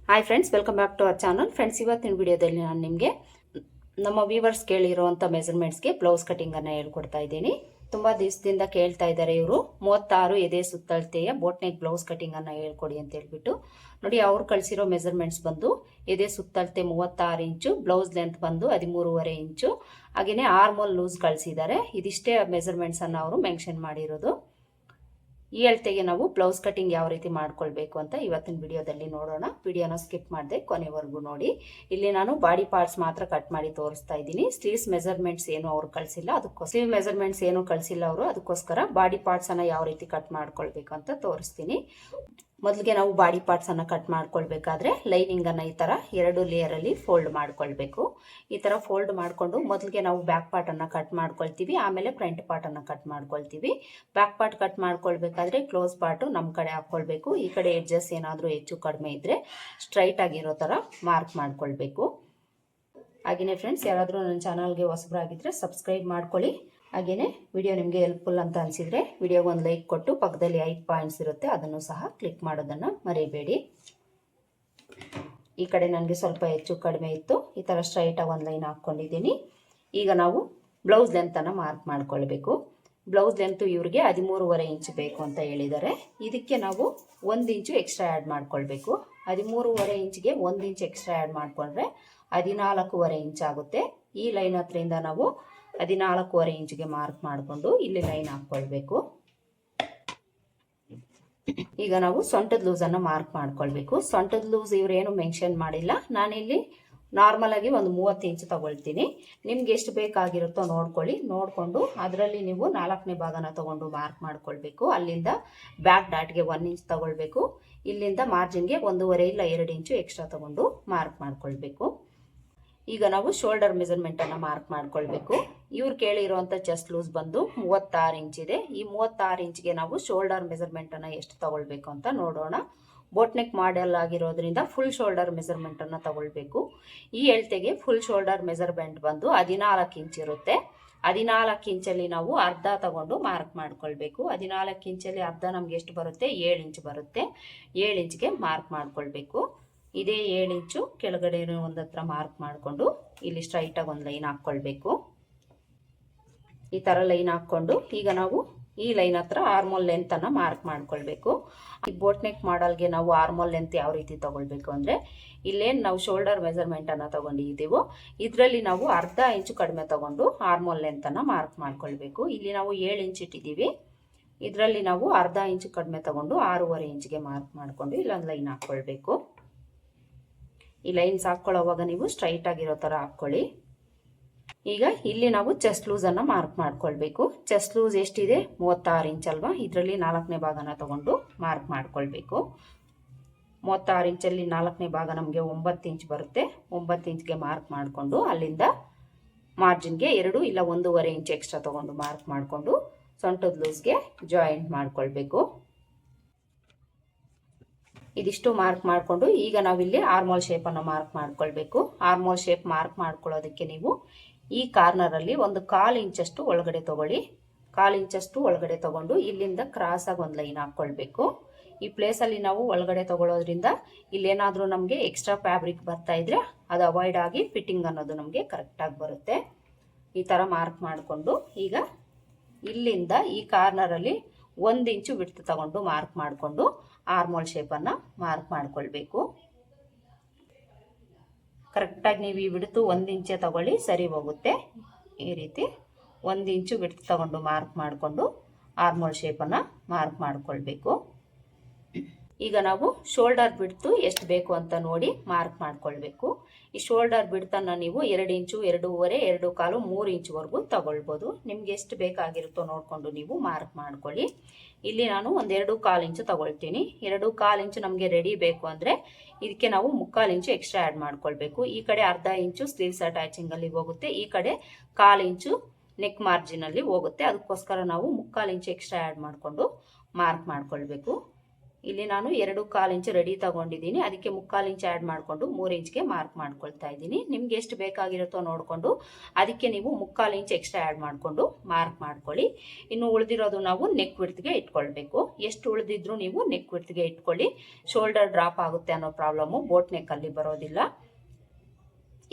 Hi friends, welcome back to our channel. Friends, ಇವತ್ತಿನ ವಿಡಿಯೋದಲ್ಲಿ ನಾನು ನಿಮಗೆ ನಮ್ಮ ವ್ಯೂವರ್ಸ್ ಕೇಳಿರುವಂಥ ಮೆಜರ್ಮೆಂಟ್ಸ್ಗೆ ಬ್ಲೌಸ್ ಕಟಿಂಗನ್ನು ಹೇಳ್ಕೊಡ್ತಾ ಇದ್ದೀನಿ. ತುಂಬ ದಿವಸದಿಂದ ಕೇಳ್ತಾ ಇದ್ದಾರೆ ಇವರು 36 ಎದೆ ಸುತ್ತಳತೆಯ ಬೋಟ್ನೆಕ್ ಬ್ಲೌಸ್ ಕಟಿಂಗನ್ನು ಹೇಳ್ಕೊಡಿ ಅಂತ ಹೇಳ್ಬಿಟ್ಟು. ನೋಡಿ, ಅವ್ರು ಕಳಿಸಿರೋ ಮೆಜರ್ಮೆಂಟ್ಸ್ ಬಂದು ಎದೆ ಸುತ್ತಳತೆ 36 ಇಂಚು, ಬ್ಲೌಸ್ ಲೆಂತ್ ಬಂದು 13.5 ಇಂಚು, ಹಾಗೆಯೇ ಆರ್ಮೋಲ್ ಲೂಸ್ ಕಳಿಸಿದ್ದಾರೆ. ಇದಿಷ್ಟೇ ಮೆಜರ್ಮೆಂಟ್ಸನ್ನು ಅವರು ಮೆನ್ಷನ್ ಮಾಡಿರೋದು. ಈ ಅಳತೆಗೆ ನಾವು ಬ್ಲೌಸ್ ಕಟಿಂಗ್ ಯಾವ ರೀತಿ ಮಾಡ್ಕೊಳ್ಬೇಕು ಅಂತ ಇವತ್ತಿನ ವಿಡಿಯೋದಲ್ಲಿ ನೋಡೋಣ. ವಿಡಿಯೋನ ಸ್ಕಿಪ್ ಮಾಡದೆ ಕೊನೆವರೆಗೂ ನೋಡಿ. ಇಲ್ಲಿ ನಾನು ಬಾಡಿ ಪಾರ್ಟ್ಸ್ ಮಾತ್ರ ಕಟ್ ಮಾಡಿ ತೋರಿಸ್ತಾ ಇದ್ದೀನಿ. ಸ್ಲೀವ್ಸ್ ಮೆಜರ್ಮೆಂಟ್ಸ್ ಏನು ಅವ್ರು ಕಳಿಸಿಲ್ಲ, ಸ್ಲೀವ್ ಮೆಜರ್ಮೆಂಟ್ಸ್ ಏನು ಕಳಿಸಿಲ್ಲ ಅವರು. ಅದಕ್ಕೋಸ್ಕರ ಬಾಡಿ ಪಾರ್ಟ್ಸ್ ಅನ್ನ ಯಾವ ರೀತಿ ಕಟ್ ಮಾಡ್ಕೊಳ್ಬೇಕು ಅಂತ ತೋರಿಸ್ತೀನಿ. ಮೊದಲಿಗೆ ನಾವು ಬಾಡಿ ಪಾರ್ಟ್ಸ್ ಅನ್ನ ಕಟ್ ಮಾಡ್ಕೊಳ್ಬೇಕಾದ್ರೆ ಲೈನಿಂಗ್ ಅನ್ನ ಈ ತರ 2 ಲೇಯರ್ ಅಲ್ಲಿ ಫೋಲ್ಡ್ ಮಾಡ್ಕೊಳ್ಬೇಕು. ಈ ತರ ಫೋಲ್ಡ್ ಮಾಡ್ಕೊಂಡು ಮೊದಲಿಗೆ ನಾವು ಬ್ಯಾಕ್ ಪಾರ್ಟ್ ಅನ್ನ ಕಟ್ ಮಾಡ್ಕೊಳ್ತೀವಿ, ಆಮೇಲೆ ಫ್ರಂಟ್ ಪಾರ್ಟ್ ಅನ್ನ ಕಟ್ ಮಾಡ್ಕೊಳ್ತೀವಿ. ಬ್ಯಾಕ್ ಪಾರ್ಟ್ ಕಟ್ ಮಾಡ್ಕೊಳ್ಬೇಕಾದ್ರೆ ಕ್ಲೋಸ್ ಪಾರ್ಟ್ ನಮ್ ಕಡೆ ಹಾಕೊಳ್ಬೇಕು. ಈ ಕಡೆ ಎಡ್ಜಸ್ ಏನಾದ್ರೂ ಹೆಚ್ಚು ಕಡಿಮೆ ಇದ್ರೆ ಸ್ಟ್ರೈಟ್ ಆಗಿರೋ ತರ ಮಾರ್ಕ್ ಮಾಡ್ಕೊಳ್ಬೇಕು. ಹಾಗೇನೆ ಫ್ರೆಂಡ್ಸ್, ಯಾರಾದರೂ ನನ್ನ ಚಾನಲ್ಗೆ ಹೊಸಬರಾಗಿದ್ರೆ ಸಬ್ಸ್ಕ್ರೈಬ್ ಮಾಡ್ಕೊಳ್ಳಿ. ಹಾಗೇನೆ ವಿಡಿಯೋ ನಿಮಗೆ ಹೆಲ್ಪ್ಫುಲ್ ಅಂತ ಅನಿಸಿದ್ರೆ ವಿಡಿಯೋಗೆ ಒಂದು ಲೈಕ್ ಕೊಟ್ಟು ಪಕ್ಕದಲ್ಲಿ 5 ಪಾಯಿಂಟ್ಸ್ ಇರುತ್ತೆ, ಅದನ್ನು ಸಹ ಕ್ಲಿಕ್ ಮಾಡೋದನ್ನು ಮರಿಬೇಡಿ. ಈ ಕಡೆ ನನಗೆ ಸ್ವಲ್ಪ ಹೆಚ್ಚು ಕಡಿಮೆ ಇತ್ತು, ಈ ಥರ ಸ್ಟ್ರೈಟಾಗಿ ಒಂದು ಲೈನ್ ಹಾಕ್ಕೊಂಡಿದ್ದೀನಿ. ಈಗ ನಾವು ಬ್ಲೌಸ್ ಲೆಂತನ್ನು ಮಾರ್ಕ್ ಮಾಡ್ಕೊಳ್ಬೇಕು. ಬ್ಲೌಸ್ ಲೆಂತು ಇವ್ರಿಗೆ 13.5 ಇಂಚ್ ಬೇಕು ಅಂತ ಹೇಳಿದ್ದಾರೆ. ಇದಕ್ಕೆ ನಾವು 1 ಇಂಚು ಎಕ್ಸ್ಟ್ರಾ ಆ್ಯಡ್ ಮಾಡ್ಕೊಳ್ಬೇಕು. 13.5 ಇಂಚ್ಗೆ 1 ಇಂಚ್ ಎಕ್ಸ್ಟ್ರಾ ಆ್ಯಡ್ ಮಾಡಿಕೊಂಡ್ರೆ 14.5 ಇಂಚ್ ಆಗುತ್ತೆ. ಈ ಲೈನ್ ಹತ್ರದಿಂದ ನಾವು 14.5 ಇಂಚ್ಗೆ ಮಾರ್ಕ್ ಮಾಡಿಕೊಂಡು ಇಲ್ಲಿ ಲೈನ್ ಹಾಕ್ಕೊಳ್ಬೇಕು. ಈಗ ನಾವು ಸೊಂಟದ ಲೂಸನ್ನು ಮಾರ್ಕ್ ಮಾಡ್ಕೊಳ್ಬೇಕು. ಸೊಂಟದ ಲೂಸ್ ಇವರೇನು ಮೆನ್ಷನ್ ಮಾಡಿಲ್ಲ. ನಾನಿಲ್ಲಿ ನಾರ್ಮಲ್ ಆಗಿ ಒಂದು 30 ಇಂಚ್ ತಗೊಳ್ತೀನಿ. ನಿಮ್ಗೆ ಎಷ್ಟು ಬೇಕಾಗಿರುತ್ತೋ ನೋಡ್ಕೊಳ್ಳಿ. ನೋಡಿಕೊಂಡು ಅದರಲ್ಲಿ ನೀವು 4ನೇ ಭಾಗನ ತಗೊಂಡು ಮಾರ್ಕ್ ಮಾಡ್ಕೊಳ್ಬೇಕು. ಅಲ್ಲಿಂದ ಬ್ಯಾಕ್ ಡಾಟ್ಗೆ 1 ಇಂಚ್ ತಗೊಳ್ಬೇಕು. ಇಲ್ಲಿಂದ ಮಾರ್ಜಿನ್ಗೆ 1.5 ಇಲ್ಲ 2 ಇಂಚು ಎಕ್ಸ್ಟ್ರಾ ತಗೊಂಡು ಮಾರ್ಕ್ ಮಾಡ್ಕೊಳ್ಬೇಕು. ಈಗ ನಾವು ಶೋಲ್ಡರ್ ಮೆಜರ್ಮೆಂಟ್ ಅನ್ನ ಮಾರ್ಕ್ ಮಾಡ್ಕೊಳ್ಬೇಕು. ಇವ್ರು ಕೇಳಿರುವಂತ ಚೆಸ್ಟ್ ಲೂಸ್ ಬಂದು 36 ಇಂಚ್ ಇದೆ. ಈ 36 ಇಂಚ್ಗೆ ನಾವು ಶೋಲ್ಡರ್ ಮೆಜರ್ಮೆಂಟ್ ಅನ್ನ ಎಷ್ಟು ತಗೊಳ್ಬೇಕು ಅಂತ ನೋಡೋಣ. ಬೋಟ್ನೆಕ್ ಮಾಡೆಲ್ ಆಗಿರೋದ್ರಿಂದ ಫುಲ್ ಶೋಲ್ಡರ್ ಮೆಜರ್ಮೆಂಟ್ ಅನ್ನ ತಗೊಳ್ಬೇಕು. ಈ ಅಳತೆಗೆ ಫುಲ್ ಶೋಲ್ಡರ್ ಮೆಜರ್ಮೆಂಟ್ ಬಂದು 14 ಇಂಚ್ ಇರುತ್ತೆ. 14 ಇಂಚಲ್ಲಿ ನಾವು ಅರ್ಧ ತಗೊಂಡು ಮಾರ್ಕ್ ಮಾಡ್ಕೊಳ್ಬೇಕು. 14 ಇಂಚಲ್ಲಿ ಅರ್ಧ ನಮ್ಗೆ ಎಷ್ಟು ಬರುತ್ತೆ? 7 ಇಂಚ್ ಬರುತ್ತೆ. 7 ಇಂಚ್ಗೆ ಮಾರ್ಕ್ ಮಾಡ್ಕೊಳ್ಬೇಕು. ಇದೇ 7 ಇಂಚು ಕೆಳಗಡೆ ಒಂದ್ ಹತ್ರ ಮಾರ್ಕ್ ಮಾಡಿಕೊಂಡು ಇಲ್ಲಿ ಸ್ಟ್ರೈಟ್ ಆಗಿ ಒಂದು ಲೈನ್ ಹಾಕೊಳ್ಬೇಕು. ಈ ತರ ಲೈನ್ ಹಾಕೊಂಡು ಈಗ ನಾವು ಈ ಲೈನ್ ಹತ್ರ ಆರ್ಮೋಲ್ ಲೆಂತ್ ಅನ್ನ ಮಾರ್ಕ್ ಮಾಡ್ಕೊಳ್ಬೇಕು. ಈ ಬೋಟ್ನೆಕ್ ಮಾಡಲ್ಗೆ ನಾವು ಆರ್ಮೋಲ್ ಲೆಂತ್ ಯಾವ ರೀತಿ ತಗೊಳ್ಬೇಕು ಅಂದ್ರೆ, ಇಲ್ಲೇನ್ ನಾವು ಶೋಲ್ಡರ್ ಮೆಜರ್ಮೆಂಟ್ ಅನ್ನ ತಗೊಂಡಿದ್ದೀವೋ ಇದರಲ್ಲಿ ನಾವು ಅರ್ಧ ಇಂಚು ಕಡಿಮೆ ತಗೊಂಡು ಆರ್ಮೋಲ್ ಲೆಂತ್ ಅನ್ನ ಮಾರ್ಕ್ ಮಾಡ್ಕೊಳ್ಬೇಕು. ಇಲ್ಲಿ ನಾವು 7 ಇಂಚ್ ಇಟ್ಟಿದ್ದೀವಿ, ಇದರಲ್ಲಿ ನಾವು ಅರ್ಧ ಇಂಚು ಕಡಿಮೆ ತಗೊಂಡು 6.5 ಇಂಚ್ಗೆ ಮಾರ್ಕ್ ಮಾಡ್ಕೊಂಡು ಇಲ್ಲೊಂದು ಲೈನ್ ಹಾಕೊಳ್ಬೇಕು. ಈ ಲೈನ್ಸ್ ಹಾಕೊಳ್ಳೋವಾಗ ನೀವು ಸ್ಟ್ರೈಟ್ ಆಗಿರೋ ತರ ಹಾಕೊಳ್ಳಿ. ಈಗ ಇಲ್ಲಿ ನಾವು ಚೆಸ್ಟ್ ಲೂಸ್ ಅನ್ನ ಮಾರ್ಕ್ ಮಾಡ್ಕೊಳ್ಬೇಕು. ಚೆಸ್ಟ್ ಲೂಸ್ ಎಷ್ಟಿದೆ? 36 ಇಂಚ್ ಅಲ್ವಾ? ಇದರಲ್ಲಿ 4ನೇ ಭಾಗನ ತಗೊಂಡು ಮಾರ್ಕ್ ಮಾಡ್ಕೊಳ್ಬೇಕು. 36 ಇಂಚಲ್ಲಿ 4ನೇ ಭಾಗ ನಮಗೆ 9 ಇಂಚ್ ಬರುತ್ತೆ. 9 ಇಂಚ್ಗೆ ಮಾರ್ಕ್ ಮಾಡಿಕೊಂಡು ಅಲ್ಲಿಂದ ಮಾರ್ಜಿನ್ಗೆ 2 ಇಲ್ಲ 1.5 ಇಂಚ್ ಎಕ್ಸ್ಟ್ರಾ ತಗೊಂಡು ಮಾರ್ಕ್ ಮಾಡಿಕೊಂಡು ಸೊಂಟದ ಲೂಸ್ಗೆ ಜಾಯಿಂಟ್ ಮಾಡ್ಕೊಳ್ಬೇಕು. ಇದಿಷ್ಟು ಮಾರ್ಕ್ ಮಾಡಿಕೊಂಡು ಈಗ ನಾವಿಲ್ಲಿ ಆರ್ಮೋಲ್ ಶೇಪ್ ಅನ್ನು ಮಾರ್ಕ್ ಮಾಡ್ಕೊಳ್ಬೇಕು. ಆರ್ಮೋಲ್ ಶೇಪ್ ಮಾರ್ಕ್ ಮಾಡ್ಕೊಳ್ಳೋದಕ್ಕೆ ನೀವು ಈ ಕಾರ್ನರ್ ಅಲ್ಲಿ ಒಂದು 1/4 ಇಂಚಷ್ಟು ಒಳಗಡೆ ತಗೊಳ್ಳಿ. 1/4 ಇಂಚಷ್ಟು ಒಳಗಡೆ ತಗೊಂಡು ಇಲ್ಲಿಂದ ಕ್ರಾಸ್ ಆಗಿ ಒಂದು ಲೈನ್ ಹಾಕೊಳ್ಬೇಕು. ಈ ಪ್ಲೇಸ್ ಅಲ್ಲಿ ನಾವು ಒಳಗಡೆ ತಗೊಳ್ಳೋದ್ರಿಂದ ಇಲ್ಲೇನಾದ್ರೂ ನಮಗೆ ಎಕ್ಸ್ಟ್ರಾ ಫ್ಯಾಬ್ರಿಕ್ ಬರ್ತಾ ಇದ್ರೆ ಅದು ಅವಾಯ್ಡ್ ಆಗಿ ಫಿಟ್ಟಿಂಗ್ ಅನ್ನೋದು ನಮಗೆ ಕರೆಕ್ಟ್ ಆಗಿ ಬರುತ್ತೆ. ಈ ತರ ಮಾರ್ಕ್ ಮಾಡಿಕೊಂಡು ಈಗ ಇಲ್ಲಿಂದ ಈ ಕಾರ್ನರ್ ಅಲ್ಲಿ 1 ಇಂಚು ವಿಡ್ತ್ ತಗೊಂಡು ಮಾರ್ಕ್ ಮಾಡಿಕೊಂಡು ಆರ್ಮೋಲ್ ಶೇಪ್ ಅನ್ನ ಮಾರ್ಕ್ ಮಾಡ್ಕೊಳ್ಬೇಕು. ಕರೆಕ್ಟಾಗಿ ನೀವು ಈ ವಿಡ್ತು 1 ಇಂಚೆ ತಗೊಳ್ಳಿ, ಸರಿ ಹೋಗುತ್ತೆ. ಈ ರೀತಿ 1 ಇಂಚು ವಿಡ್ತ್ ತಗೊಂಡು ಮಾರ್ಕ್ ಮಾಡಿಕೊಂಡು ಆರ್ಮೋಲ್ ಶೇಪ್ ಅನ್ನ ಮಾರ್ಕ್ ಮಾಡ್ಕೊಳ್ಬೇಕು. ಈಗ ನಾವು ಶೋಲ್ಡರ್ ಬಿಡ್ತು ಎಷ್ಟು ಬೇಕು ಅಂತ ನೋಡಿ ಮಾರ್ಕ್ ಮಾಡ್ಕೊಳ್ಬೇಕು. ಈ ಶೋಲ್ಡರ್ ಬಿಡ್ತನ್ನ ನೀವು 2 ಇಂಚು, 2.5, 2.25, 3 ಇಂಚ್ವರೆಗೂ ತಗೊಳ್ಬೋದು. ನಿಮ್ಗೆ ಎಷ್ಟು ಬೇಕಾಗಿರುತ್ತೋ ನೋಡ್ಕೊಂಡು ನೀವು ಮಾರ್ಕ್ ಮಾಡ್ಕೊಳ್ಳಿ. ಇಲ್ಲಿ ನಾನು ಒಂದು 2.25 ಇಂಚು ತಗೊಳ್ತೀನಿ. 2.25 ಇಂಚು ನಮಗೆ ರೆಡಿ ಬೇಕು ಅಂದ್ರೆ ಇದಕ್ಕೆ ನಾವು 3/4 ಇಂಚು ಎಕ್ಸ್ಟ್ರಾ ಆ್ಯಡ್ ಮಾಡ್ಕೊಳ್ಬೇಕು. ಈ ಕಡೆ ಅರ್ಧ ಇಂಚು ಸ್ಲೀವ್ಸ್ ಅಟ್ಯಾಚಿಂಗ್ ಅಲ್ಲಿ ಹೋಗುತ್ತೆ, ಈ ಕಡೆ 1/4 ಇಂಚು ನೆಕ್ ಮಾರ್ಜಿನ್ ಅಲ್ಲಿ ಹೋಗುತ್ತೆ. ಅದಕ್ಕೋಸ್ಕರ ನಾವು 3/4 ಇಂಚು ಎಕ್ಸ್ಟ್ರಾ ಆ್ಯಡ್ ಮಾಡಿಕೊಂಡು ಮಾರ್ಕ್ ಮಾಡ್ಕೊಳ್ಬೇಕು. ಇಲ್ಲಿ ನಾನು 2.25 ಇಂಚ್ ರೆಡಿ ತಗೊಂಡಿದ್ದೀನಿ. ಅದಕ್ಕೆ 3/4 ಇಂಚ್ ಆ್ಯಡ್ ಮಾಡಿಕೊಂಡು 3 ಇಂಚ್ಗೆ ಮಾರ್ಕ್ ಮಾಡ್ಕೊಳ್ತಾ ಇದ್ದೀನಿ. ನಿಮ್ಗೆ ಎಷ್ಟು ಬೇಕಾಗಿರುತ್ತೋ ನೋಡಿಕೊಂಡು ಅದಕ್ಕೆ ನೀವು 3/4 ಇಂಚ್ ಎಕ್ಸ್ಟ್ರಾ ಆ್ಯಡ್ ಮಾಡಿಕೊಂಡು ಮಾರ್ಕ್ ಮಾಡ್ಕೊಳ್ಳಿ. ಇನ್ನು ಉಳಿದಿರೋದು ನಾವು ನೆಕ್ ವಿಡ್ತ್ಗೆ ಇಟ್ಕೊಳ್ಬೇಕು. ಎಷ್ಟು ಉಳಿದಿದ್ರು ನೀವು ನೆಕ್ ವಿಡ್ತ್ಗೆ ಇಟ್ಕೊಳ್ಳಿ. ಶೋಲ್ಡರ್ ಡ್ರಾಪ್ ಆಗುತ್ತೆ ಅನ್ನೋ ಪ್ರಾಬ್ಲಮ್ಮು ಬೋಟ್ ನೆಕ್ಕಲ್ಲಿ ಬರೋದಿಲ್ಲ.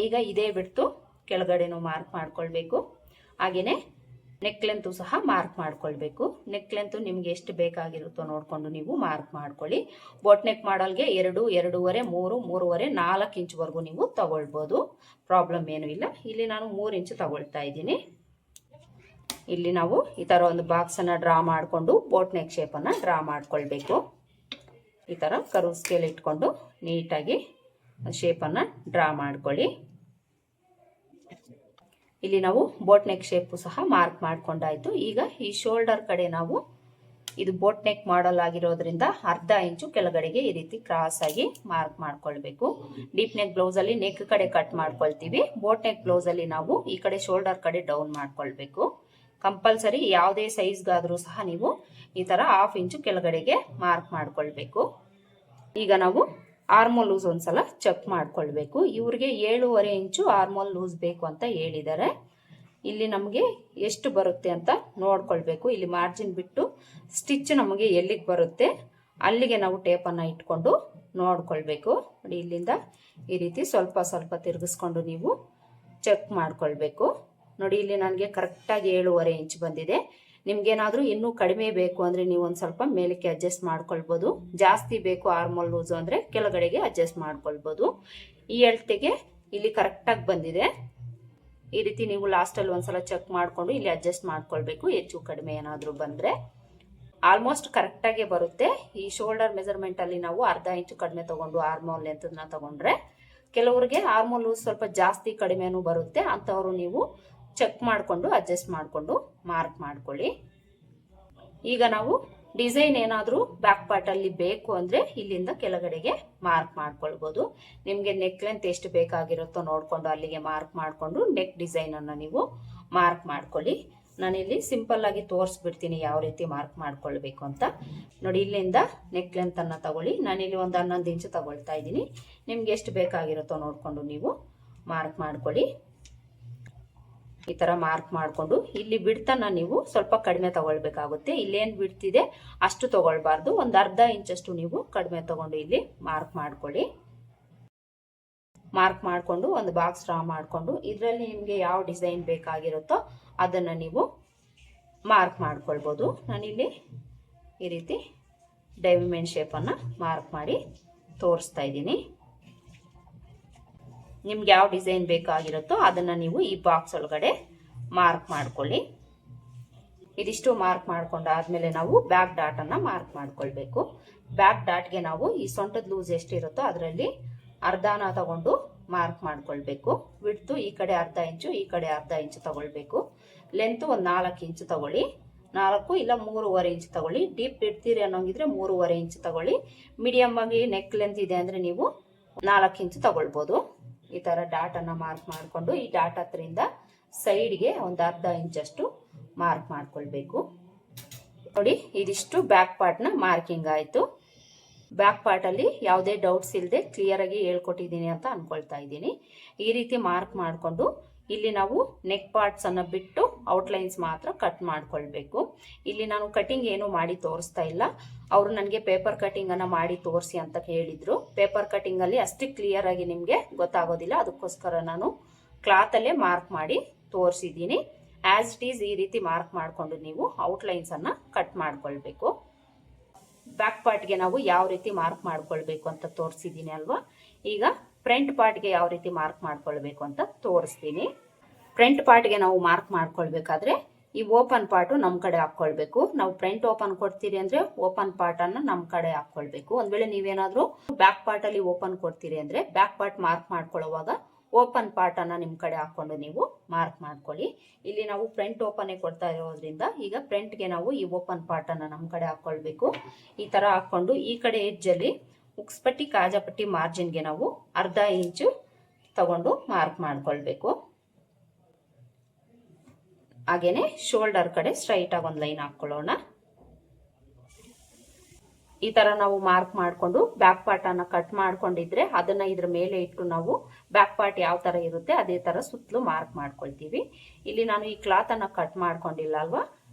ಈಗ ಇದೇ ಬಿಡ್ತು ಕೆಳಗಡೆನೂ ಮಾರ್ಕ್ ಮಾಡ್ಕೊಳ್ಬೇಕು. ಹಾಗೆಯೇ ನೆಕ್ ಲೆಂತು ಸಹ ಮಾರ್ಕ್ ಮಾಡ್ಕೊಳ್ಬೇಕು. ನೆಕ್ ಲೆಂತು ನಿಮ್ಗೆ ಎಷ್ಟು ಬೇಕಾಗಿರುತ್ತೋ ನೋಡಿಕೊಂಡು ನೀವು ಮಾರ್ಕ್ ಮಾಡ್ಕೊಳ್ಳಿ. ಬೋಟ್ ನೆಕ್ ಮಾಡಲ್ಗೆ 2, 2.5, 3, 3.5, 4 ಇಂಚ್ವರೆಗೂ ನೀವು ತಗೊಳ್ಬೋದು. ಪ್ರಾಬ್ಲಮ್ ಏನೂ ಇಲ್ಲ. ಇಲ್ಲಿ ನಾನು 3 ಇಂಚ್ ತಗೊಳ್ತಾ ಇದ್ದೀನಿ. ಇಲ್ಲಿ ನಾವು ಈ ಥರ ಒಂದು ಬಾಕ್ಸನ್ನು ಡ್ರಾ ಮಾಡಿಕೊಂಡು ಬೋಟ್ ನೆಕ್ ಶೇಪನ್ನು ಡ್ರಾ ಮಾಡ್ಕೊಳ್ಬೇಕು. ಈ ಥರ ಕರ್ವ್ ಸ್ಕೇಲ್ ಇಟ್ಕೊಂಡು ನೀಟಾಗಿ ಶೇಪನ್ನು ಡ್ರಾ ಮಾಡ್ಕೊಳ್ಳಿ. ಇಲ್ಲಿ ನಾವು ಬೋಟ್ ನೆಕ್ ಶೇಪು ಸಹ ಮಾರ್ಕ್ ಮಾಡ್ಕೊಂಡಾಯ್ತು. ಈಗ ಈ ಶೋಲ್ಡರ್ ಕಡೆ ನಾವು ಇದು ಬೋಟ್ ನೆಕ್ ಮಾಡಲ್ ಆಗಿರೋದ್ರಿಂದ 1/2 ಇಂಚು ಕೆಳಗಡೆಗೆ ಈ ರೀತಿ ಕ್ರಾಸ್ ಆಗಿ ಮಾರ್ಕ್ ಮಾಡ್ಕೊಳ್ಬೇಕು. ಡೀಪ್ ನೆಕ್ ಬ್ಲೌಸ್ ಅಲ್ಲಿ ನೆಕ್ ಕಡೆ ಕಟ್ ಮಾಡ್ಕೊಳ್ತೀವಿ. ಬೋಟ್ ನೆಕ್ ಬ್ಲೌಸ್ ಅಲ್ಲಿ ನಾವು ಈ ಕಡೆ ಶೋಲ್ಡರ್ ಕಡೆ ಡೌನ್ ಮಾಡ್ಕೊಳ್ಬೇಕು. ಕಂಪಲ್ಸರಿ ಯಾವುದೇ ಸೈಜ್ಗಾದ್ರೂ ಸಹ ನೀವು ಈ ತರ 1/2 ಇಂಚು ಕೆಳಗಡೆಗೆ ಮಾರ್ಕ್ ಮಾಡ್ಕೊಳ್ಬೇಕು. ಈಗ ನಾವು ಆರ್ಮೋಲ್ ಲೂಸ್ ಒಂದ್ಸಲ ಚೆಕ್ ಮಾಡ್ಕೊಳ್ಬೇಕು. ಇವ್ರಿಗೆ 7.5 ಇಂಚು ಆರ್ಮೋಲ್ ಲೂಸ್ ಬೇಕು ಅಂತ ಹೇಳಿದ್ದಾರೆ. ಇಲ್ಲಿ ನಮಗೆ ಎಷ್ಟು ಬರುತ್ತೆ ಅಂತ ನೋಡ್ಕೊಳ್ಬೇಕು. ಇಲ್ಲಿ ಮಾರ್ಜಿನ್ ಬಿಟ್ಟು ಸ್ಟಿಚ್ ನಮಗೆ ಎಲ್ಲಿಗೆ ಬರುತ್ತೆ ಅಲ್ಲಿಗೆ ನಾವು ಟೇಪನ್ನು ಇಟ್ಕೊಂಡು ನೋಡ್ಕೊಳ್ಬೇಕು. ನೋಡಿ, ಇಲ್ಲಿಂದ ಈ ರೀತಿ ಸ್ವಲ್ಪ ಸ್ವಲ್ಪ ತಿರುಗಿಸ್ಕೊಂಡು ನೀವು ಚೆಕ್ ಮಾಡ್ಕೊಳ್ಬೇಕು. ನೋಡಿ, ಇಲ್ಲಿ ನನಗೆ ಕರೆಕ್ಟಾಗಿ 7.5 ಇಂಚ್ ಬಂದಿದೆ. ನಿಮ್ಗೇನಾದ್ರೂ ಇನ್ನೂ ಕಡಿಮೆ ಬೇಕು ಅಂದ್ರೆ ನೀವು ಒಂದು ಸ್ವಲ್ಪ ಮೇಲಕ್ಕೆ ಅಡ್ಜಸ್ಟ್ ಮಾಡ್ಕೊಳ್ಬೋದು. ಜಾಸ್ತಿ ಬೇಕು ಆರ್ಮೋಲ್ ಲೂಸ್ ಅಂದ್ರೆ ಕೆಳಗಡೆಗೆ ಅಡ್ಜಸ್ಟ್ ಮಾಡ್ಕೊಳ್ಬೋದು. ಈ ಅಳತೆಗೆ ಇಲ್ಲಿ ಕರೆಕ್ಟಾಗಿ ಬಂದಿದೆ. ಈ ರೀತಿ ನೀವು ಲಾಸ್ಟಲ್ಲಿ ಒಂದ್ಸಲ ಚೆಕ್ ಮಾಡಿಕೊಂಡು ಇಲ್ಲಿ ಅಡ್ಜಸ್ಟ್ ಮಾಡ್ಕೊಳ್ಬೇಕು. ಹೆಚ್ಚು ಕಡಿಮೆ ಏನಾದರೂ ಬಂದರೆ ಆಲ್ಮೋಸ್ಟ್ ಕರೆಕ್ಟಾಗೆ ಬರುತ್ತೆ. ಈ ಶೋಲ್ಡರ್ ಮೆಜರ್ಮೆಂಟ್ ಅಲ್ಲಿ ನಾವು 1/2 ಇಂಚು ಕಡಿಮೆ ತಗೊಂಡು ಆರ್ಮೋಲ್ ಲೆಂತ್ನ ತಗೊಂಡ್ರೆ, ಕೆಲವರಿಗೆ ಆರ್ಮೋಲ್ ಲೂಸ್ ಸ್ವಲ್ಪ ಜಾಸ್ತಿ ಕಡಿಮೆನೂ ಬರುತ್ತೆ. ಅಂಥವ್ರು ನೀವು ಚೆಕ್ ಮಾಡಿಕೊಂಡು ಅಡ್ಜಸ್ಟ್ ಮಾಡಿಕೊಂಡು ಮಾರ್ಕ್ ಮಾಡ್ಕೊಳ್ಳಿ. ಈಗ ನಾವು ಡಿಸೈನ್ ಏನಾದರೂ ಬ್ಯಾಕ್ ಪಾರ್ಟ್ ಅಲ್ಲಿ ಬೇಕು ಅಂದ್ರೆ ಇಲ್ಲಿಂದ ಕೆಳಗಡೆಗೆ ಮಾರ್ಕ್ ಮಾಡ್ಕೊಳ್ಬೋದು. ನಿಮಗೆ ನೆಕ್ ಲೆಂತ್ ಎಷ್ಟು ಬೇಕಾಗಿರುತ್ತೋ ನೋಡ್ಕೊಂಡು ಅಲ್ಲಿಗೆ ಮಾರ್ಕ್ ಮಾಡಿಕೊಂಡು ನೆಕ್ ಡಿಸೈನ್ ಅನ್ನ ನೀವು ಮಾರ್ಕ್ ಮಾಡ್ಕೊಳ್ಳಿ. ನಾನಿಲ್ಲಿ ಸಿಂಪಲ್ ಆಗಿ ತೋರಿಸ್ಬಿಡ್ತೀನಿ ಯಾವ ರೀತಿ ಮಾರ್ಕ್ ಮಾಡ್ಕೊಳ್ಬೇಕು ಅಂತ. ನೋಡಿ, ಇಲ್ಲಿಂದ ನೆಕ್ ಲೆಂತ್ ಅನ್ನ ತಗೊಳ್ಳಿ. ನಾನಿಲ್ಲಿ ಒಂದು 11 ಇಂಚು ತಗೊಳ್ತಾ ಇದ್ದೀನಿ. ನಿಮ್ಗೆ ಎಷ್ಟು ಬೇಕಾಗಿರುತ್ತೋ ನೋಡ್ಕೊಂಡು ನೀವು ಮಾರ್ಕ್ ಮಾಡ್ಕೊಳ್ಳಿ. ಈ ತರ ಮಾರ್ಕ್ ಮಾಡಿಕೊಂಡು ಇಲ್ಲಿ ಬಿಡ್ತನ್ನ ನೀವು ಸ್ವಲ್ಪ ಕಡಿಮೆ ತಗೊಳ್ಬೇಕಾಗುತ್ತೆ. ಇಲ್ಲೇನು ಬಿಡ್ತಿದೆ ಅಷ್ಟು ತಗೊಳ್ಬಾರ್ದು. ಒಂದು 1/2 ಇಂಚಷ್ಟು ನೀವು ಕಡಿಮೆ ತಗೊಂಡು ಇಲ್ಲಿ ಮಾರ್ಕ್ ಮಾಡ್ಕೊಳ್ಳಿ. ಮಾರ್ಕ್ ಮಾಡಿಕೊಂಡು ಒಂದು ಬಾಕ್ಸ್ ಡ್ರಾ ಮಾಡಿಕೊಂಡು ಇದರಲ್ಲಿ ನಿಮಗೆ ಯಾವ ಡಿಸೈನ್ ಬೇಕಾಗಿರುತ್ತೋ ಅದನ್ನು ನೀವು ಮಾರ್ಕ್ ಮಾಡ್ಕೊಳ್ಬೋದು. ನಾನಿಲ್ಲಿ ಈ ರೀತಿ ಡೈಮಂಡ್ ಶೇಪನ್ನು ಮಾರ್ಕ್ ಮಾಡಿ ತೋರಿಸ್ತಾ ಇದ್ದೀನಿ. ನಿಮ್ಗೆ ಯಾವ ಡಿಸೈನ್ ಬೇಕಾಗಿರುತ್ತೋ ಅದನ್ನು ನೀವು ಈ ಬಾಕ್ಸ್ ಒಳಗಡೆ ಮಾರ್ಕ್ ಮಾಡ್ಕೊಳ್ಳಿ. ಇದಿಷ್ಟು ಮಾರ್ಕ್ ಮಾಡ್ಕೊಂಡಾದ್ಮೇಲೆ ನಾವು ಬ್ಯಾಕ್ ಡಾಟನ್ನು ಮಾರ್ಕ್ ಮಾಡ್ಕೊಳ್ಬೇಕು. ಬ್ಯಾಕ್ ಡಾಟ್ಗೆ ನಾವು ಈ ಸೊಂಟದ ಲೂಸ್ ಎಷ್ಟಿರುತ್ತೋ ಅದರಲ್ಲಿ ಅರ್ಧನ ತಗೊಂಡು ಮಾರ್ಕ್ ಮಾಡ್ಕೊಳ್ಬೇಕು. ವಿಡ್ತು ಈ ಕಡೆ 1/2 ಇಂಚು, ಈ ಕಡೆ 1/2 ಇಂಚು ತಗೊಳ್ಬೇಕು. ಲೆಂತ್ ಒಂದು 4 ಇಂಚು ತಗೊಳ್ಳಿ. 4 ಇಲ್ಲ 3.5 ಇಂಚು ತಗೊಳ್ಳಿ. ಡೀಪ್ ಇಡ್ತೀರಿ ಅನ್ನೋಂಗಿದ್ರೆ 3.5 ಇಂಚು ತಗೊಳ್ಳಿ. ಮೀಡಿಯಮ್ ಆಗಿ ನೆಕ್ ಲೆಂತ್ ಇದೆ ಅಂದ್ರೆ ನೀವು 4 ಇಂಚು ತಗೊಳ್ಬೋದು. ಈ ತರ ಡಾಟ್ ಅನ್ನ ಮಾರ್ಕ್ ಮಾಡಿಕೊಂಡು ಈ ಡಾಟ್ ಹತ್ರದಿಂದ ಸೈಡ್ಗೆ ಒಂದು 1/2 ಇಂಚಷ್ಟು ಮಾರ್ಕ್ ಮಾಡ್ಕೊಳ್ಬೇಕು. ನೋಡಿ, ಇದಿಷ್ಟು ಬ್ಯಾಕ್ ಪಾರ್ಟ್ ನ ಮಾರ್ಕಿಂಗ್ ಆಯ್ತು. ಬ್ಯಾಕ್ ಪಾರ್ಟ್ ಅಲ್ಲಿ ಯಾವುದೇ ಡೌಟ್ಸ್ ಇಲ್ಲದೆ ಕ್ಲಿಯರ್ ಆಗಿ ಹೇಳ್ಕೊಟ್ಟಿದ್ದೀನಿ ಅಂತ ಅನ್ಕೊಳ್ತಾ ಇದ್ದೀನಿ. ಈ ರೀತಿ ಮಾರ್ಕ್ ಮಾಡಿಕೊಂಡು ಇಲ್ಲಿ ನಾವು ನೆಕ್ ಪಾರ್ಟ್ಸ್ ಅನ್ನ ಬಿಟ್ಟು ಔಟ್ಲೈನ್ಸ್ ಮಾತ್ರ ಕಟ್ ಮಾಡ್ಕೊಳ್ಬೇಕು. ಇಲ್ಲಿ ನಾನು ಕಟಿಂಗ್ ಏನು ಮಾಡಿ ತೋರಿಸ್ತಾ ಇಲ್ಲ. ಅವರು ನನಗೆ ಪೇಪರ್ ಕಟಿಂಗ್ ಅನ್ನ ಮಾಡಿ ತೋರಿಸಿ ಅಂತ ಹೇಳಿದ್ರು. ಪೇಪರ್ ಕಟಿಂಗ್ ಅಲ್ಲಿ ಅಷ್ಟು ಕ್ಲಿಯರ್ ಆಗಿ ನಿಮ್ಗೆ ಗೊತ್ತಾಗೋದಿಲ್ಲ. ಅದಕ್ಕೋಸ್ಕರ ನಾನು ಕ್ಲಾತ್ ಅಲ್ಲೇ ಮಾರ್ಕ್ ಮಾಡಿ ತೋರಿಸಿದ್ದೀನಿ. ಆಸ್ ಇಟ್ ಈಸ್ ಈ ರೀತಿ ಮಾರ್ಕ್ ಮಾಡಿಕೊಂಡು ನೀವು ಔಟ್ಲೈನ್ಸ್ ಅನ್ನ ಕಟ್ ಮಾಡ್ಕೊಳ್ಬೇಕು. ಬ್ಯಾಕ್ ಪಾರ್ಟ್ಗೆ ನಾವು ಯಾವ ರೀತಿ ಮಾರ್ಕ್ ಮಾಡ್ಕೊಳ್ಬೇಕು ಅಂತ ತೋರಿಸಿದ್ದೀನಿ ಅಲ್ವಾ. ಈಗ ಫ್ರಂಟ್ ಪಾರ್ಟ್ಗೆ ಯಾವ ರೀತಿ ಮಾರ್ಕ್ ಮಾಡ್ಕೊಳ್ಬೇಕು ಅಂತ ತೋರಿಸ್ತೀನಿ. ಫ್ರಂಟ್ ಪಾರ್ಟ್ಗೆ ನಾವು ಮಾರ್ಕ್ ಮಾಡ್ಕೊಳ್ಬೇಕಾದ್ರೆ ಈ ಓಪನ್ ಪಾರ್ಟ್ ನಮ್ ಕಡೆ ಹಾಕೊಳ್ಬೇಕು. ನಾವು ಫ್ರಂಟ್ ಓಪನ್ ಕೊಡ್ತೀರಿ ಅಂದ್ರೆ ಓಪನ್ ಪಾರ್ಟ್ ಅನ್ನ ನಮ್ ಕಡೆ ಹಾಕೊಳ್ಬೇಕು. ಒಂದ್ ವೇಳೆ ನೀವೇನಾದ್ರೂ ಬ್ಯಾಕ್ ಪಾರ್ಟ್ ಅಲ್ಲಿ ಓಪನ್ ಕೊಡ್ತೀರಿ ಅಂದ್ರೆ ಬ್ಯಾಕ್ ಪಾರ್ಟ್ ಮಾರ್ಕ್ ಮಾಡ್ಕೊಳ್ಳುವಾಗ ಓಪನ್ ಪಾರ್ಟ್ ಅನ್ನ ನಿಮ್ ಕಡೆ ಹಾಕೊಂಡು ನೀವು ಮಾರ್ಕ್ ಮಾಡ್ಕೊಳ್ಳಿ. ಇಲ್ಲಿ ನಾವು ಫ್ರಂಟ್ ಓಪನ್ ಕೊಡ್ತಾ ಇರೋದ್ರಿಂದ ಈಗ ಫ್ರಂಟ್ ಗೆ ನಾವು ಈ ಓಪನ್ ಪಾರ್ಟ್ ಅನ್ನ ನಮ್ ಕಡೆ ಹಾಕೊಳ್ಬೇಕು. ಈ ತರ ಹಾಕೊಂಡು ಈ ಕಡೆ ಎಡ್ಜ್ ಅಲ್ಲಿ ಉಕ್ಸ್ಪಟ್ಟಿ ಕಾಜಾಪಟ್ಟಿ ಮಾರ್ಜಿನ್ಗೆ ನಾವು 1/2 ಇಂಚು ತಗೊಂಡು ಮಾರ್ಕ್ ಮಾಡ್ಕೊಳ್ಬೇಕು. ಹಾಗೇನೆ ಶೋಲ್ಡರ್ ಕಡೆ ಸ್ಟ್ರೈಟ್ ಆಗಿ ಒಂದು ಲೈನ್ ಹಾಕೊಳ್ಳೋಣ. ಈ ತರ ನಾವು ಮಾರ್ಕ್ ಮಾಡಿಕೊಂಡು ಬ್ಯಾಕ್ ಪಾರ್ಟ್ ಅನ್ನ ಕಟ್ ಮಾಡ್ಕೊಂಡಿದ್ರೆ ಅದನ್ನ ಇದ್ರ ಮೇಲೆ ಇಟ್ಟು ನಾವು ಬ್ಯಾಕ್ ಪಾರ್ಟ್ ಯಾವ ತರ ಇರುತ್ತೆ ಅದೇ ತರ ಸುತ್ತಲೂ ಮಾರ್ಕ್ ಮಾಡ್ಕೊಳ್ತೀವಿ. ಇಲ್ಲಿ ನಾನು ಈ ಕ್ಲಾತ್ ಅನ್ನ ಕಟ್ ಮಾಡ್ಕೊಂಡಿಲ್ಲ ಅಲ್ವಾ,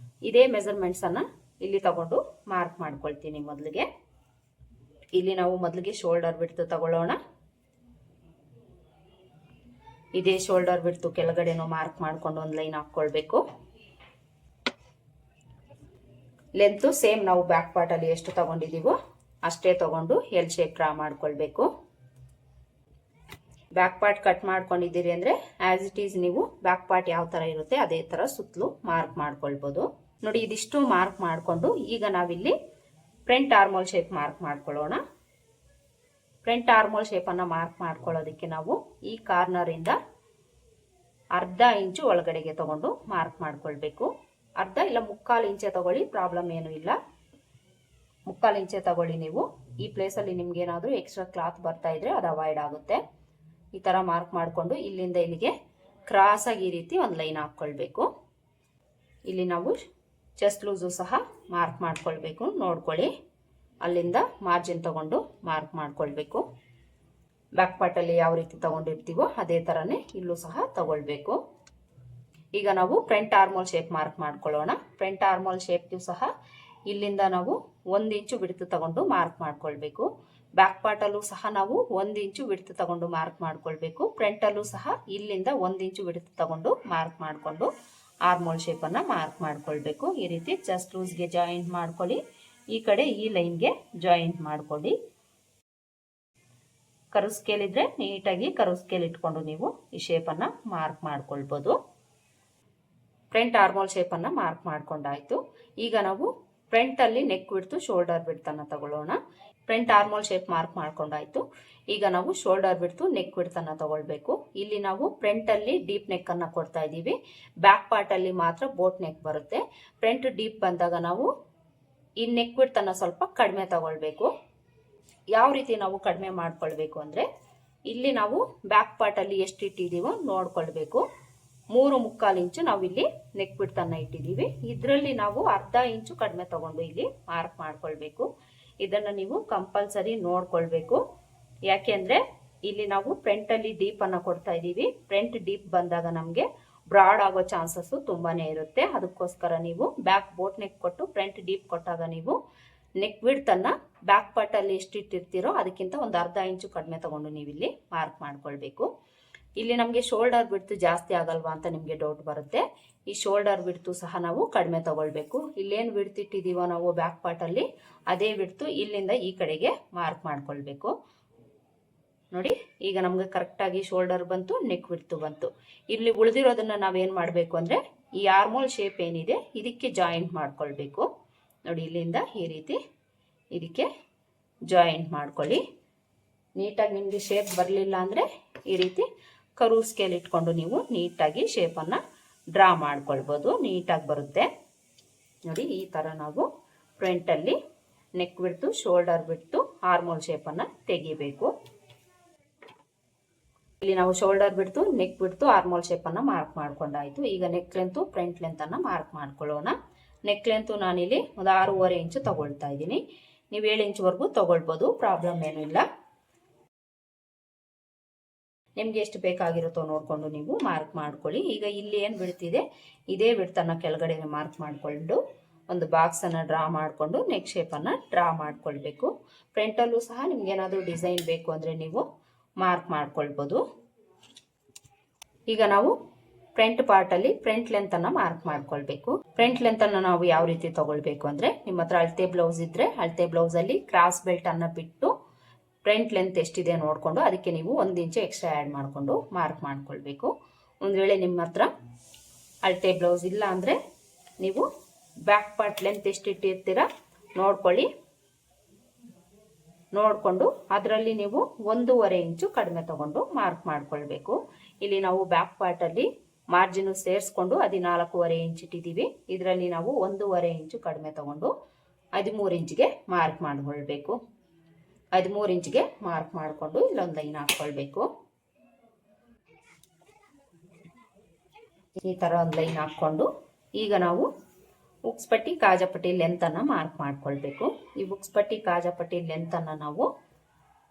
ಇದೇ ಮೆಜರ್ಮೆಂಟ್ಸ್ ಅನ್ನ ಇಲ್ಲಿ ತಗೊಂಡು ಮಾರ್ಕ್ ಮಾಡ್ಕೊಳ್ತೀನಿ. ಮೊದಲಿಗೆ ಇಲ್ಲಿ ನಾವು ಮೊದಲಿಗೆ ಶೋಲ್ಡರ್ ಬಿಡ್ತು ತಗೊಳ್ಳೋಣ. ಇದೇ ಶೋಲ್ಡರ್ ಬಿಡ್ತು ಕೆಳಗಡೆನೂ ಮಾರ್ಕ್ ಮಾಡ್ಕೊಂಡು ಒಂದು ಲೈನ್ ಹಾಕೊಳ್ಬೇಕು. ಲೆಂತ್ ಸೇಮ್ ನಾವು ಬ್ಯಾಕ್ ಪಾರ್ಟ್ ಅಲ್ಲಿ ಎಷ್ಟು ತಗೊಂಡಿದೀವೋ ಅಷ್ಟೇ ತಗೊಂಡು ಎಲ್ ಶೇಪ್ ಡ್ರಾ ಮಾಡ್ಕೊಳ್ಬೇಕು. ಬ್ಯಾಕ್ ಪಾರ್ಟ್ ಕಟ್ ಮಾಡ್ಕೊಂಡಿದ್ದೀರಿ ಅಂದ್ರೆ ಆಸ್ ಇಟ್ ಈಸ್ ನೀವು ಬ್ಯಾಕ್ ಪಾರ್ಟ್ ಯಾವ ತರ ಇರುತ್ತೆ ಅದೇ ತರ ಸುತ್ತಲೂ ಮಾರ್ಕ್ ಮಾಡ್ಕೊಳ್ಬಹುದು. ನೋಡಿ, ಇದಿಷ್ಟು ಮಾರ್ಕ್ ಮಾಡ್ಕೊಂಡು ಈಗ ನಾವಿಲ್ಲಿ ಫ್ರಂಟ್ ಆರ್ಮೋಲ್ ಶೇಪ್ ಮಾರ್ಕ್ ಮಾಡ್ಕೊಳ್ಳೋಣ. ಫ್ರಂಟ್ ಆರ್ಮೋಲ್ ಶೇಪ್ ಅನ್ನ ಮಾರ್ಕ್ ಮಾಡ್ಕೊಳ್ಳೋದಕ್ಕೆ ನಾವು ಈ ಕಾರ್ನರ್ ಇಂದ ಅರ್ಧ ಇಂಚು ಒಳಗಡೆಗೆ ತಗೊಂಡು ಮಾರ್ಕ್ ಮಾಡ್ಕೊಳ್ಬೇಕು. ಅರ್ಧ ಇಲ್ಲ 3/4 ಇಂಚೆ ತಗೊಳ್ಳಿ, ಪ್ರಾಬ್ಲಮ್ ಏನು ಇಲ್ಲ. 3/4 ಇಂಚೆ ತಗೊಳ್ಳಿ ನೀವು. ಈ ಪ್ಲೇಸ್ ಅಲ್ಲಿ ನಿಮ್ಗೆ ಏನಾದ್ರೂ ಎಕ್ಸ್ಟ್ರಾ ಕ್ಲಾತ್ ಬರ್ತಾ ಇದ್ರೆ ಅದು ಅವಾಯ್ಡ್ ಆಗುತ್ತೆ. ಈ ತರ ಮಾರ್ಕ್ ಮಾಡ್ಕೊಂಡು ಇಲ್ಲಿಂದ ಇಲ್ಲಿಗೆ ಕ್ರಾಸ್ ಆಗಿ ಈ ರೀತಿ ಒಂದು ಲೈನ್ ಹಾಕೊಳ್ಬೇಕು. ಇಲ್ಲಿ ನಾವು ಚೆಸ್ಟ್ ಲೂಸು ಸಹ ಮಾರ್ಕ್ ಮಾಡ್ಕೊಳ್ಬೇಕು. ನೋಡ್ಕೊಳ್ಳಿ, ಅಲ್ಲಿಂದ ಮಾರ್ಜಿನ್ ತಗೊಂಡು ಮಾರ್ಕ್ ಮಾಡ್ಕೊಳ್ಬೇಕು. ಬ್ಯಾಕ್ ಪಾರ್ಟ್ ಅಲ್ಲಿ ಯಾವ ರೀತಿ ತಗೊಂಡಿರ್ತೀವೋ ಅದೇ ತರನೇ ಇಲ್ಲೂ ಸಹ ತಗೊಳ್ಬೇಕು. ಈಗ ನಾವು ಫ್ರಂಟ್ ಆರ್ಮೋಲ್ ಶೇಪ್ ಮಾರ್ಕ್ ಮಾಡ್ಕೊಳ್ಳೋಣ. ಫ್ರಂಟ್ ಆರ್ಮೋಲ್ ಶೇಪ್ಗೂ ಸಹ ಇಲ್ಲಿಂದ ನಾವು 1 ಇಂಚು ಬಿಡ್ತು ತಗೊಂಡು ಮಾರ್ಕ್ ಮಾಡ್ಕೊಳ್ಬೇಕು. ಬ್ಯಾಕ್ ಪಾರ್ಟ್ ಅಲ್ಲೂ ಸಹ ನಾವು 1 ಇಂಚು ಬಿಡ್ತು ತಗೊಂಡು ಮಾರ್ಕ್ ಮಾಡ್ಕೊಳ್ಬೇಕು. ಫ್ರಂಟ್ ಅಲ್ಲೂ ಸಹ ಇಲ್ಲಿಂದ 1 ಇಂಚು ಬಿಡ್ತು ತಗೊಂಡು ಮಾರ್ಕ್ ಮಾಡ್ಕೊಂಡು ಆರ್ಮೋಲ್ ಶೇಪ್ ಅನ್ನ ಮಾರ್ಕ್ ಮಾಡ್ಕೊಳ್ಬೇಕು. ಈ ರೀತಿ ಚೆಸ್ಟ್ ಲೂಸ್ಗೆ ಜಾಯಿಂಟ್ ಮಾಡ್ಕೊಳ್ಳಿ. ಈ ಕಡೆ ಈ ಲೈನ್ಗೆ ಜಾಯಿಂಟ್ ಮಾಡ್ಕೊಳ್ಳಿ. ಕರ್ವ್ ಸ್ಕೇಲ್ ಇದ್ರೆ ನೀಟಾಗಿ ಕರ್ವ್ ಸ್ಕೇಲ್ ಇಟ್ಕೊಂಡು ನೀವು ಈ ಶೇಪ್ ಅನ್ನ ಮಾರ್ಕ್ ಮಾಡ್ಕೊಳ್ಬಹುದು. ಫ್ರಂಟ್ ಆರ್ಮೋಲ್ ಶೇಪ್ ಅನ್ನ ಮಾರ್ಕ್ ಮಾಡ್ಕೊಂಡಾಯ್ತು. ಈಗ ನಾವು ಫ್ರಂಟ್ ಅಲ್ಲಿ ನೆಕ್ ಬಿಡ್ತು ಶೋಲ್ಡರ್ ಬಿಡ್ತ್ ಅನ್ನ ತಗೊಳ್ಳೋಣ. ಫ್ರಂಟ್ ಆರ್ಮೋಲ್ ಶೇಪ್ ಮಾರ್ಕ್ ಮಾಡ್ಕೊಂಡಾಯ್ತು. ಈಗ ನಾವು ಶೋಲ್ಡರ್ ಬಿಡ್ತು ನೆಕ್ ಬಿಡ್ತ್ ಅನ್ನ ತಗೊಳ್ಬೇಕು. ಇಲ್ಲಿ ನಾವು ಫ್ರಂಟ್ ಅಲ್ಲಿ ಡೀಪ್ ನೆಕ್ ಅನ್ನ ಕೊಡ್ತಾ ಇದೀವಿ. ಬ್ಯಾಕ್ ಪಾರ್ಟ್ ಅಲ್ಲಿ ಮಾತ್ರ ಬೋಟ್ ನೆಕ್ ಬರುತ್ತೆ. ಫ್ರಂಟ್ ಡೀಪ್ ಬಂದಾಗ ನಾವು ಈ ನೆಕ್ ಬಿಡ್ತ್ ಅನ್ನ ಸ್ವಲ್ಪ ಕಡಿಮೆ ತಗೊಳ್ಬೇಕು. ಯಾವ ರೀತಿ ನಾವು ಕಡಿಮೆ ಮಾಡ್ಕೊಳ್ಬೇಕು ಅಂದ್ರೆ ಇಲ್ಲಿ ನಾವು ಬ್ಯಾಕ್ ಪಾರ್ಟ್ ಅಲ್ಲಿ ಎಷ್ಟು ಇಟ್ಟಿದೀವೋ ನೋಡ್ಕೊಳ್ಬೇಕು. 3/4 ಇಂಚು ನಾವು ಇಲ್ಲಿ ನೆಕ್ ಬಿಡ್ತ್ ಅನ್ನ ಇಟ್ಟಿದೀವಿ. ಇದರಲ್ಲಿ ನಾವು ಅರ್ಧ ಇಂಚು ಕಡಿಮೆ ತಗೊಂಡು ಇಲ್ಲಿ ಮಾರ್ಕ್ ಮಾಡ್ಕೊಳ್ಬೇಕು. ಇದನ್ನ ನೀವು ಕಂಪಲ್ಸರಿ ನೋಡ್ಕೊಳ್ಬೇಕು. ಯಾಕೆಂದ್ರೆ ಇಲ್ಲಿ ನಾವು ಫ್ರಂಟ್ ಅಲ್ಲಿ ಡೀಪ್ ಅನ್ನ ಕೊಡ್ತಾ ಇದೀವಿ. ಫ್ರಂಟ್ ಡೀಪ್ ಬಂದಾಗ ನಮ್ಗೆ ಬ್ರಾಡ್ ಆಗೋ ಚಾನ್ಸಸ್ ತುಂಬಾನೇ ಇರುತ್ತೆ. ಅದಕ್ಕೋಸ್ಕರ ನೀವು ಬ್ಯಾಕ್ ಬೋಟ್ ನೆಕ್ ಕೊಟ್ಟು ಫ್ರಂಟ್ ಡೀಪ್ ಕೊಟ್ಟಾಗ ನೀವು ನೆಕ್ ಬಿಡ್ತ್ ಅನ್ನ ಬ್ಯಾಕ್ ಪಾರ್ಟ್ ಅಲ್ಲಿ ಎಷ್ಟು ಇಟ್ಟಿರ್ತೀರೋ ಅದಕ್ಕಿಂತ ಒಂದು ಅರ್ಧ ಇಂಚು ಕಡಿಮೆ ತಗೊಂಡು ನೀವು ಇಲ್ಲಿ ಮಾರ್ಕ್ ಮಾಡ್ಕೊಳ್ಬೇಕು. ಇಲ್ಲಿ ನಮಗೆ ಶೋಲ್ಡರ್ ಬಿಡ್ತು ಜಾಸ್ತಿ ಆಗಲ್ವಾ ಅಂತ ನಿಮ್ಗೆ ಡೌಟ್ ಬರುತ್ತೆ. ಈ ಶೋಲ್ಡರ್ ಬಿಡ್ತು ಸಹ ನಾವು ಕಡಿಮೆ ತಗೊಳ್ಬೇಕು. ಇಲ್ಲೇನು ಬಿಡ್ತು ಇಟ್ಟಿದೀವೋ ನಾವು ಬ್ಯಾಕ್ ಪಾರ್ಟ್ ಅಲ್ಲಿ ಅದೇ ಬಿಡ್ತು ಇಲ್ಲಿಂದ ಈ ಕಡೆಗೆ ಮಾರ್ಕ್ ಮಾಡ್ಕೊಳ್ಬೇಕು. ನೋಡಿ, ಈಗ ನಮ್ಗೆ ಕರೆಕ್ಟ್ ಆಗಿ ಶೋಲ್ಡರ್ ಬಂತು, ನೆಕ್ ಬಿಡ್ತು ಬಂತು. ಇಲ್ಲಿ ಉಳಿದಿರೋದನ್ನ ನಾವೇನ್ ಮಾಡ್ಬೇಕು ಅಂದ್ರೆ ಈ ಆರ್ಮೋಲ್ ಶೇಪ್ ಏನಿದೆ ಇದಕ್ಕೆ ಜಾಯಿಂಟ್ ಮಾಡ್ಕೊಳ್ಬೇಕು. ನೋಡಿ, ಇಲ್ಲಿಂದ ಈ ರೀತಿ ಇದಕ್ಕೆ ಜಾಯಿಂಟ್ ಮಾಡ್ಕೊಳ್ಳಿ. ನೀಟಾಗಿ ನಿಮ್ಗೆ ಶೇಪ್ ಬರಲಿಲ್ಲ ಅಂದ್ರೆ ಈ ರೀತಿ ಕರ್ವ್ ಸ್ಕೇಲ್ ಇಟ್ಕೊಂಡು ನೀವು ನೀಟಾಗಿ ಶೇಪ್ ಅನ್ನ ಡ್ರಾ ಮಾಡ್ಕೊಳ್ಬಹುದು. ನೀಟಾಗಿ ಬರುತ್ತೆ. ನೋಡಿ, ಈ ತರ ನಾವು ಫ್ರಂಟ್ ಅಲ್ಲಿ ನೆಕ್ ಬಿಡ್ತು ಶೋಲ್ಡರ್ ಬಿಡ್ತು ಆರ್ಮೋಲ್ ಶೇಪ್ ಅನ್ನ ತೆಗಿಬೇಕು. ಇಲ್ಲಿ ನಾವು ಶೋಲ್ಡರ್ ಬಿಡ್ತು ನೆಕ್ ಬಿಡ್ತು ಆರ್ಮೋಲ್ ಶೇಪ್ ಅನ್ನ ಮಾರ್ಕ್ ಮಾಡ್ಕೊಂಡಾಯ್ತು. ಈಗ ನೆಕ್ ಲೆಂತ್ ಫ್ರಂಟ್ ಲೆಂತ್ ಅನ್ನ ಮಾರ್ಕ್ ಮಾಡ್ಕೊಳ್ಳೋಣ. ನೆಕ್ ಲೆಂತ್ ನಾನಿಲ್ಲಿ ಒಂದು 6.5 ಇಂಚು ತಗೊಳ್ತಾ ಇದ್ದೀನಿ. ನೀವು 7 ಇಂಚ್ವರೆಗೂ ತಗೊಳ್ಬಹುದು, ಪ್ರಾಬ್ಲಮ್ ಏನೂ ಇಲ್ಲ. ನಿಮ್ಗೆ ಎಷ್ಟು ಬೇಕಾಗಿರುತ್ತೋ ನೋಡ್ಕೊಂಡು ನೀವು ಮಾರ್ಕ್ ಮಾಡ್ಕೊಳ್ಳಿ. ಈಗ ಇಲ್ಲಿ ಏನ್ ಬಿಡ್ತಿದೆ ಇದೇ ಬಿಡ್ತನ್ನ ಕೆಳಗಡೆ ಮಾರ್ಕ್ ಮಾಡ್ಕೊಂಡು ಒಂದು ಬಾಕ್ಸ್ ಅನ್ನ ಡ್ರಾ ಮಾಡ್ಕೊಂಡು ನೆಕ್ ಶೇಪ್ ಅನ್ನ ಡ್ರಾ ಮಾಡ್ಕೊಳ್ಬೇಕು. ಫ್ರಂಟ್ ಅಲ್ಲೂ ಸಹ ನಿಮ್ಗೆ ಏನಾದ್ರೂ ಡಿಸೈನ್ ಬೇಕು ಅಂದ್ರೆ ನೀವು ಮಾರ್ಕ್ ಮಾಡ್ಕೊಳ್ಬಹುದು. ಈಗ ನಾವು ಫ್ರಂಟ್ ಪಾರ್ಟ್ ಅಲ್ಲಿ ಫ್ರಂಟ್ ಲೆಂತ್ ಅನ್ನ ಮಾರ್ಕ್ ಮಾಡ್ಕೊಳ್ಬೇಕು. ಫ್ರಂಟ್ ಲೆಂತ್ ಅನ್ನ ನಾವು ಯಾವ ರೀತಿ ತಗೊಳ್ಬೇಕು ಅಂದ್ರೆ ನಿಮ್ಮ ಹತ್ರ ಅಳತೆ ಬ್ಲೌಸ್ ಇದ್ರೆ ಅಳತೆ ಬ್ಲೌಸ್ ಅಲ್ಲಿ ಕ್ರಾಸ್ ಬೆಲ್ಟ್ ಅನ್ನ ಬಿಟ್ಟು ಫ್ರಂಟ್ ಲೆಂತ್ ಎಷ್ಟಿದೆ ನೋಡ್ಕೊಂಡು ಅದಕ್ಕೆ ನೀವು 1 ಇಂಚು ಎಕ್ಸ್ಟ್ರಾ ಆ್ಯಡ್ ಮಾಡಿಕೊಂಡು ಮಾರ್ಕ್ ಮಾಡ್ಕೊಳ್ಬೇಕು. ಒಂದು ವೇಳೆ ನಿಮ್ಮ ಹತ್ರ ಅಳತೆ ಬ್ಲೌಸ್ ಇಲ್ಲ ಅಂದ್ರೆ ನೀವು ಬ್ಯಾಕ್ ಪಾರ್ಟ್ ಲೆಂತ್ ಎಷ್ಟು ಇಟ್ಟಿರ್ತೀರಾ ನೋಡ್ಕೊಳ್ಳಿ. ನೋಡ್ಕೊಂಡು ಅದರಲ್ಲಿ ನೀವು 1.5 ಇಂಚು ಕಡಿಮೆ ತಗೊಂಡು ಮಾರ್ಕ್ ಮಾಡ್ಕೊಳ್ಬೇಕು. ಇಲ್ಲಿ ನಾವು ಬ್ಯಾಕ್ ಪಾರ್ಟ್ ಅಲ್ಲಿ ಮಾರ್ಜಿನ್ ಸೇರಿಸ್ಕೊಂಡು 14.5 ಇಂಚ್ ಇಟ್ಟಿದ್ದೀವಿ. ಇದರಲ್ಲಿ ನಾವು 1.5 ಇಂಚು ಕಡಿಮೆ ತಗೊಂಡು 13 ಇಂಚ್ಗೆ ಮಾರ್ಕ್ ಮಾಡ್ಕೊಳ್ಬೇಕು. 13 ಇಂಚ್ಗೆ ಮಾರ್ಕ್ ಮಾಡಿಕೊಂಡು ಇಲ್ಲೊಂದು ಲೈನ್ ಹಾಕೊಳ್ಬೇಕು. ಈ ತರ ಒಂದು ಲೈನ್ ಹಾಕೊಂಡು ಈಗ ನಾವು ಉಕ್ಸ್ಪಟ್ಟಿ ಕಾಜಾಪಟ್ಟಿ ಲೆಂತನ್ನು ಮಾರ್ಕ್ ಮಾಡ್ಕೊಳ್ಬೇಕು. ಈ ಉಕ್ಸ್ಪಟ್ಟಿ ಕಾಜಾಪಟ್ಟಿ ಲೆಂತನ್ನು ನಾವು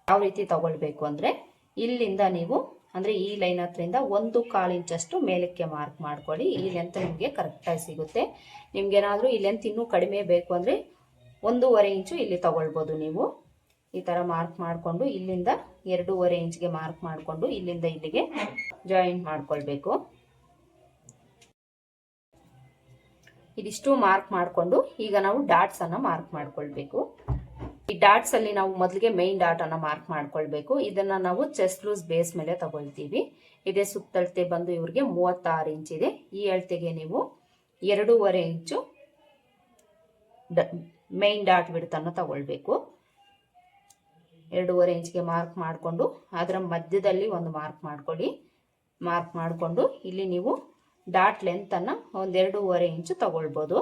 ಯಾವ ರೀತಿ ತಗೊಳ್ಬೇಕು ಅಂದರೆ, ಇಲ್ಲಿಂದ ನೀವು ಅಂದರೆ ಈ ಲೈನ್ ಹತ್ರಿಂದ 1/4 ಇಂಚಷ್ಟು ಮೇಲಕ್ಕೆ ಮಾರ್ಕ್ ಮಾಡ್ಕೊಳ್ಳಿ. ಈ ಲೆಂತ್ ನಿಮಗೆ ಕರೆಕ್ಟಾಗಿ ಸಿಗುತ್ತೆ. ನಿಮ್ಗೇನಾದರೂ ಈ ಲೆಂತ್ ಇನ್ನೂ ಕಡಿಮೆ ಬೇಕು ಅಂದರೆ 1.5 ಇಂಚು ಇಲ್ಲಿ ತಗೊಳ್ಬೋದು. ನೀವು ಈ ಥರ ಮಾರ್ಕ್ ಮಾಡಿಕೊಂಡು ಇಲ್ಲಿಂದ 2.5 ಇಂಚ್ಗೆ ಮಾರ್ಕ್ ಮಾಡಿಕೊಂಡು ಇಲ್ಲಿಂದ ಇಲ್ಲಿಗೆ ಜಾಯಿಂಟ್ ಮಾಡ್ಕೊಳ್ಬೇಕು. ಇದಿಷ್ಟು ಮಾರ್ಕ್ ಮಾಡಿಕೊಂಡು ಈಗ ನಾವು ಡಾಟ್ಸ್ ಅನ್ನ ಮಾರ್ಕ್ ಮಾಡ್ಕೊಳ್ಬೇಕು. ಈ ಡಾಟ್ಸ್ ಅಲ್ಲಿ ನಾವು ಮೊದಲಿಗೆ ಮೈನ್ ಡಾಟ್ ಅನ್ನ ಮಾರ್ಕ್ ಮಾಡ್ಕೊಳ್ಬೇಕು. ಇದನ್ನ ನಾವು ಚೆಸ್ಟ್ ಲೂಸ್ ಬೇಸ್ ಮೇಲೆ ತಗೊಳ್ತೀವಿ. ಇದೇ ಸುತ್ತಳತೆ ಬಂದು ಇವ್ರಿಗೆ 36 ಇಂಚ್ ಇದೆ. ಈ ಅಳತೆಗೆ ನೀವು 2.5 ಇಂಚು ಮೈನ್ ಡಾಟ್ ಬಿಡ್ತನ್ನ ತಗೊಳ್ಬೇಕು. 2.5 ಇಂಚ್ಗೆ ಮಾರ್ಕ್ ಮಾಡಿಕೊಂಡು ಅದರ ಮಧ್ಯದಲ್ಲಿ ಒಂದು ಮಾರ್ಕ್ ಮಾಡ್ಕೊಳ್ಳಿ. ಮಾರ್ಕ್ ಮಾಡಿಕೊಂಡು ಇಲ್ಲಿ ನೀವು ಡಾಟ್ ಲೆಂತ್ ಅನ್ನ 2.5 ಇಂಚು ತಗೊಳ್ಬೋದು.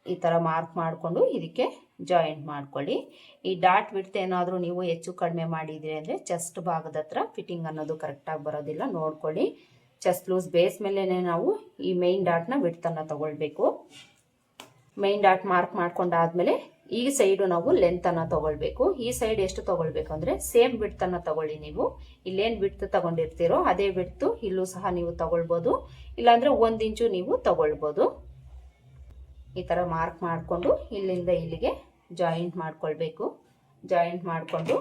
ಈ ತರ ಮಾರ್ಕ್ ಮಾಡಿಕೊಂಡು ಇದಕ್ಕೆ ಜಾಯಿಂಟ್ ಮಾಡ್ಕೊಳ್ಳಿ. ಈ ಡಾಟ್ ಬಿಡ್ತ್ ಏನಾದರೂ ನೀವು ಹೆಚ್ಚು ಕಡಿಮೆ ಮಾಡಿದ್ರಿ ಅಂದರೆ ಚೆಸ್ಟ್ ಭಾಗದ ಹತ್ರ ಫಿಟ್ಟಿಂಗ್ ಅನ್ನೋದು ಕರೆಕ್ಟಾಗಿ ಬರೋದಿಲ್ಲ, ನೋಡ್ಕೊಳ್ಳಿ. ಚೆಸ್ಟ್ ಲೂಸ್ ಬೇಸ್ ಮೇಲೆ ನಾವು ಈ ಮೈನ್ ಡಾಟ್ನ ಬಿಡ್ತನ್ನ ತಗೊಳ್ಬೇಕು. ಮೈನ್ ಡಾಟ್ ಮಾರ್ಕ್ ಮಾಡ್ಕೊಂಡಾದ್ಮೇಲೆ ಈ ಸೈಡು ನಾವು ಲೆಂತ್ ಅನ್ನ ತಗೊಳ್ಬೇಕು. ಈ ಸೈಡ್ ಎಷ್ಟು ತಗೊಳ್ಬೇಕು ಅಂದ್ರೆ ಸೇಮ್ ಬಿಡ್ತ್ ಅನ್ನ ತಗೊಳ್ಳಿ. ನೀವು ಇಲ್ಲೇನ್ ಬಿಡ್ತ್ ತಗೊಂಡಿರ್ತೀರೋ ಅದೇ ಬಿಡ್ತು ಇಲ್ಲೂ ಸಹ ನೀವು ತಗೊಳ್ಬೋದು, ಇಲ್ಲಾಂದ್ರೆ 1 ಇಂಚು ನೀವು ತಗೊಳ್ಬೋದು. ಈ ತರ ಮಾರ್ಕ್ ಮಾಡಿಕೊಂಡು ಇಲ್ಲಿಂದ ಇಲ್ಲಿಗೆ ಜಾಯಿಂಟ್ ಮಾಡ್ಕೊಳ್ಬೇಕು. ಜಾಯಿಂಟ್ ಮಾಡಿಕೊಂಡು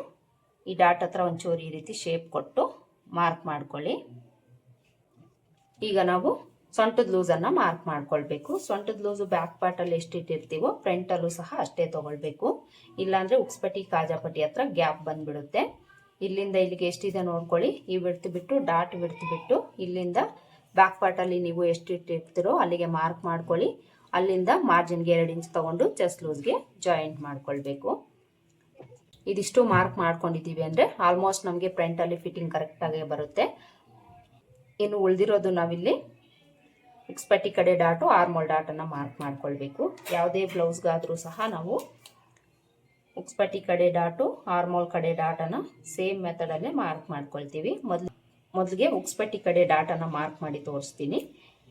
ಈ ಡಾಟ್ ಹತ್ರ ಒಂಚೂರು ಈ ರೀತಿ ಶೇಪ್ ಕೊಟ್ಟು ಮಾರ್ಕ್ ಮಾಡ್ಕೊಳ್ಳಿ. ಈಗ ನಾವು ಸೊಂಟದ ಲೂಸ್ ಅನ್ನ ಮಾರ್ಕ್ ಮಾಡ್ಕೊಳ್ಬೇಕು. ಸೊಂಟದ ಲೂಸು ಬ್ಯಾಕ್ ಪಾರ್ಟ್ ಅಲ್ಲಿ ಎಷ್ಟು ಇಟ್ಟಿರ್ತೀವೋ ಫ್ರಂಟ್ ಅಲ್ಲೂ ಸಹ ಅಷ್ಟೇ ತಗೊಳ್ಬೇಕು. ಇಲ್ಲಾಂದ್ರೆ ಉಕ್ಸ್ಪಟ್ಟಿ ಕಾಜಾಪಟ್ಟಿ ಹತ್ರ ಗ್ಯಾಪ್ ಬಂದ್ಬಿಡುತ್ತೆ. ಇಲ್ಲಿಂದ ಇಲ್ಲಿಗೆ ಎಷ್ಟಿದೆ ನೋಡ್ಕೊಳ್ಳಿ. ಈ ಬಿಡ್ತು ಬಿಟ್ಟು ಡಾಟ್ ಬಿಡ್ತು ಬಿಟ್ಟು ಇಲ್ಲಿಂದ ಬ್ಯಾಕ್ ಪಾರ್ಟ್ ಅಲ್ಲಿ ನೀವು ಎಷ್ಟು ಇಟ್ಟಿರ್ತೀರೋ ಅಲ್ಲಿಗೆ ಮಾರ್ಕ್ ಮಾಡ್ಕೊಳ್ಳಿ. ಅಲ್ಲಿಂದ ಮಾರ್ಜಿನ್ಗೆ 2 ಇಂಚ್ ತಗೊಂಡು ಚೆಸ್ಟ್ ಲೂಸ್ಗೆ ಜಾಯಿಂಟ್ ಮಾಡ್ಕೊಳ್ಬೇಕು. ಇದಿಷ್ಟು ಮಾರ್ಕ್ ಮಾಡ್ಕೊಂಡಿದ್ದೀವಿ ಅಂದ್ರೆ ಆಲ್ಮೋಸ್ಟ್ ನಮಗೆ ಫ್ರಂಟ್ ಅಲ್ಲಿ ಫಿಟ್ಟಿಂಗ್ ಕರೆಕ್ಟ್ ಆಗಿ ಬರುತ್ತೆ. ಇನ್ನು ಉಳಿದಿರೋದು ನಾವಿಲ್ಲಿ ಉಕ್ಸ್ಪಟ್ಟಿ ಕಡೆ ಡಾಟು ಆರ್ಮೋಲ್ ಡಾಟ್ ಅನ್ನ ಮಾರ್ಕ್ ಮಾಡ್ಕೊಳ್ಬೇಕು. ಯಾವುದೇ ಬ್ಲೌಸ್ಗಾದ್ರೂ ಸಹ ನಾವು ಉಕ್ಸ್ಪಟ್ಟಿ ಕಡೆ ಡಾಟು ಆರ್ಮೋಲ್ ಕಡೆ ಡಾಟ್ ಅನ್ನ ಸೇಮ್ ಮೆಥಡ್ ಅಲ್ಲೇ ಮಾರ್ಕ್ ಮಾಡ್ಕೊಳ್ತೀವಿ. ಮೊದಲಿಗೆ ಉಕ್ಸ್ಪಟ್ಟಿ ಕಡೆ ಡಾಟ್ ಅನ್ನ ಮಾರ್ಕ್ ಮಾಡಿ ತೋರಿಸ್ತೀನಿ.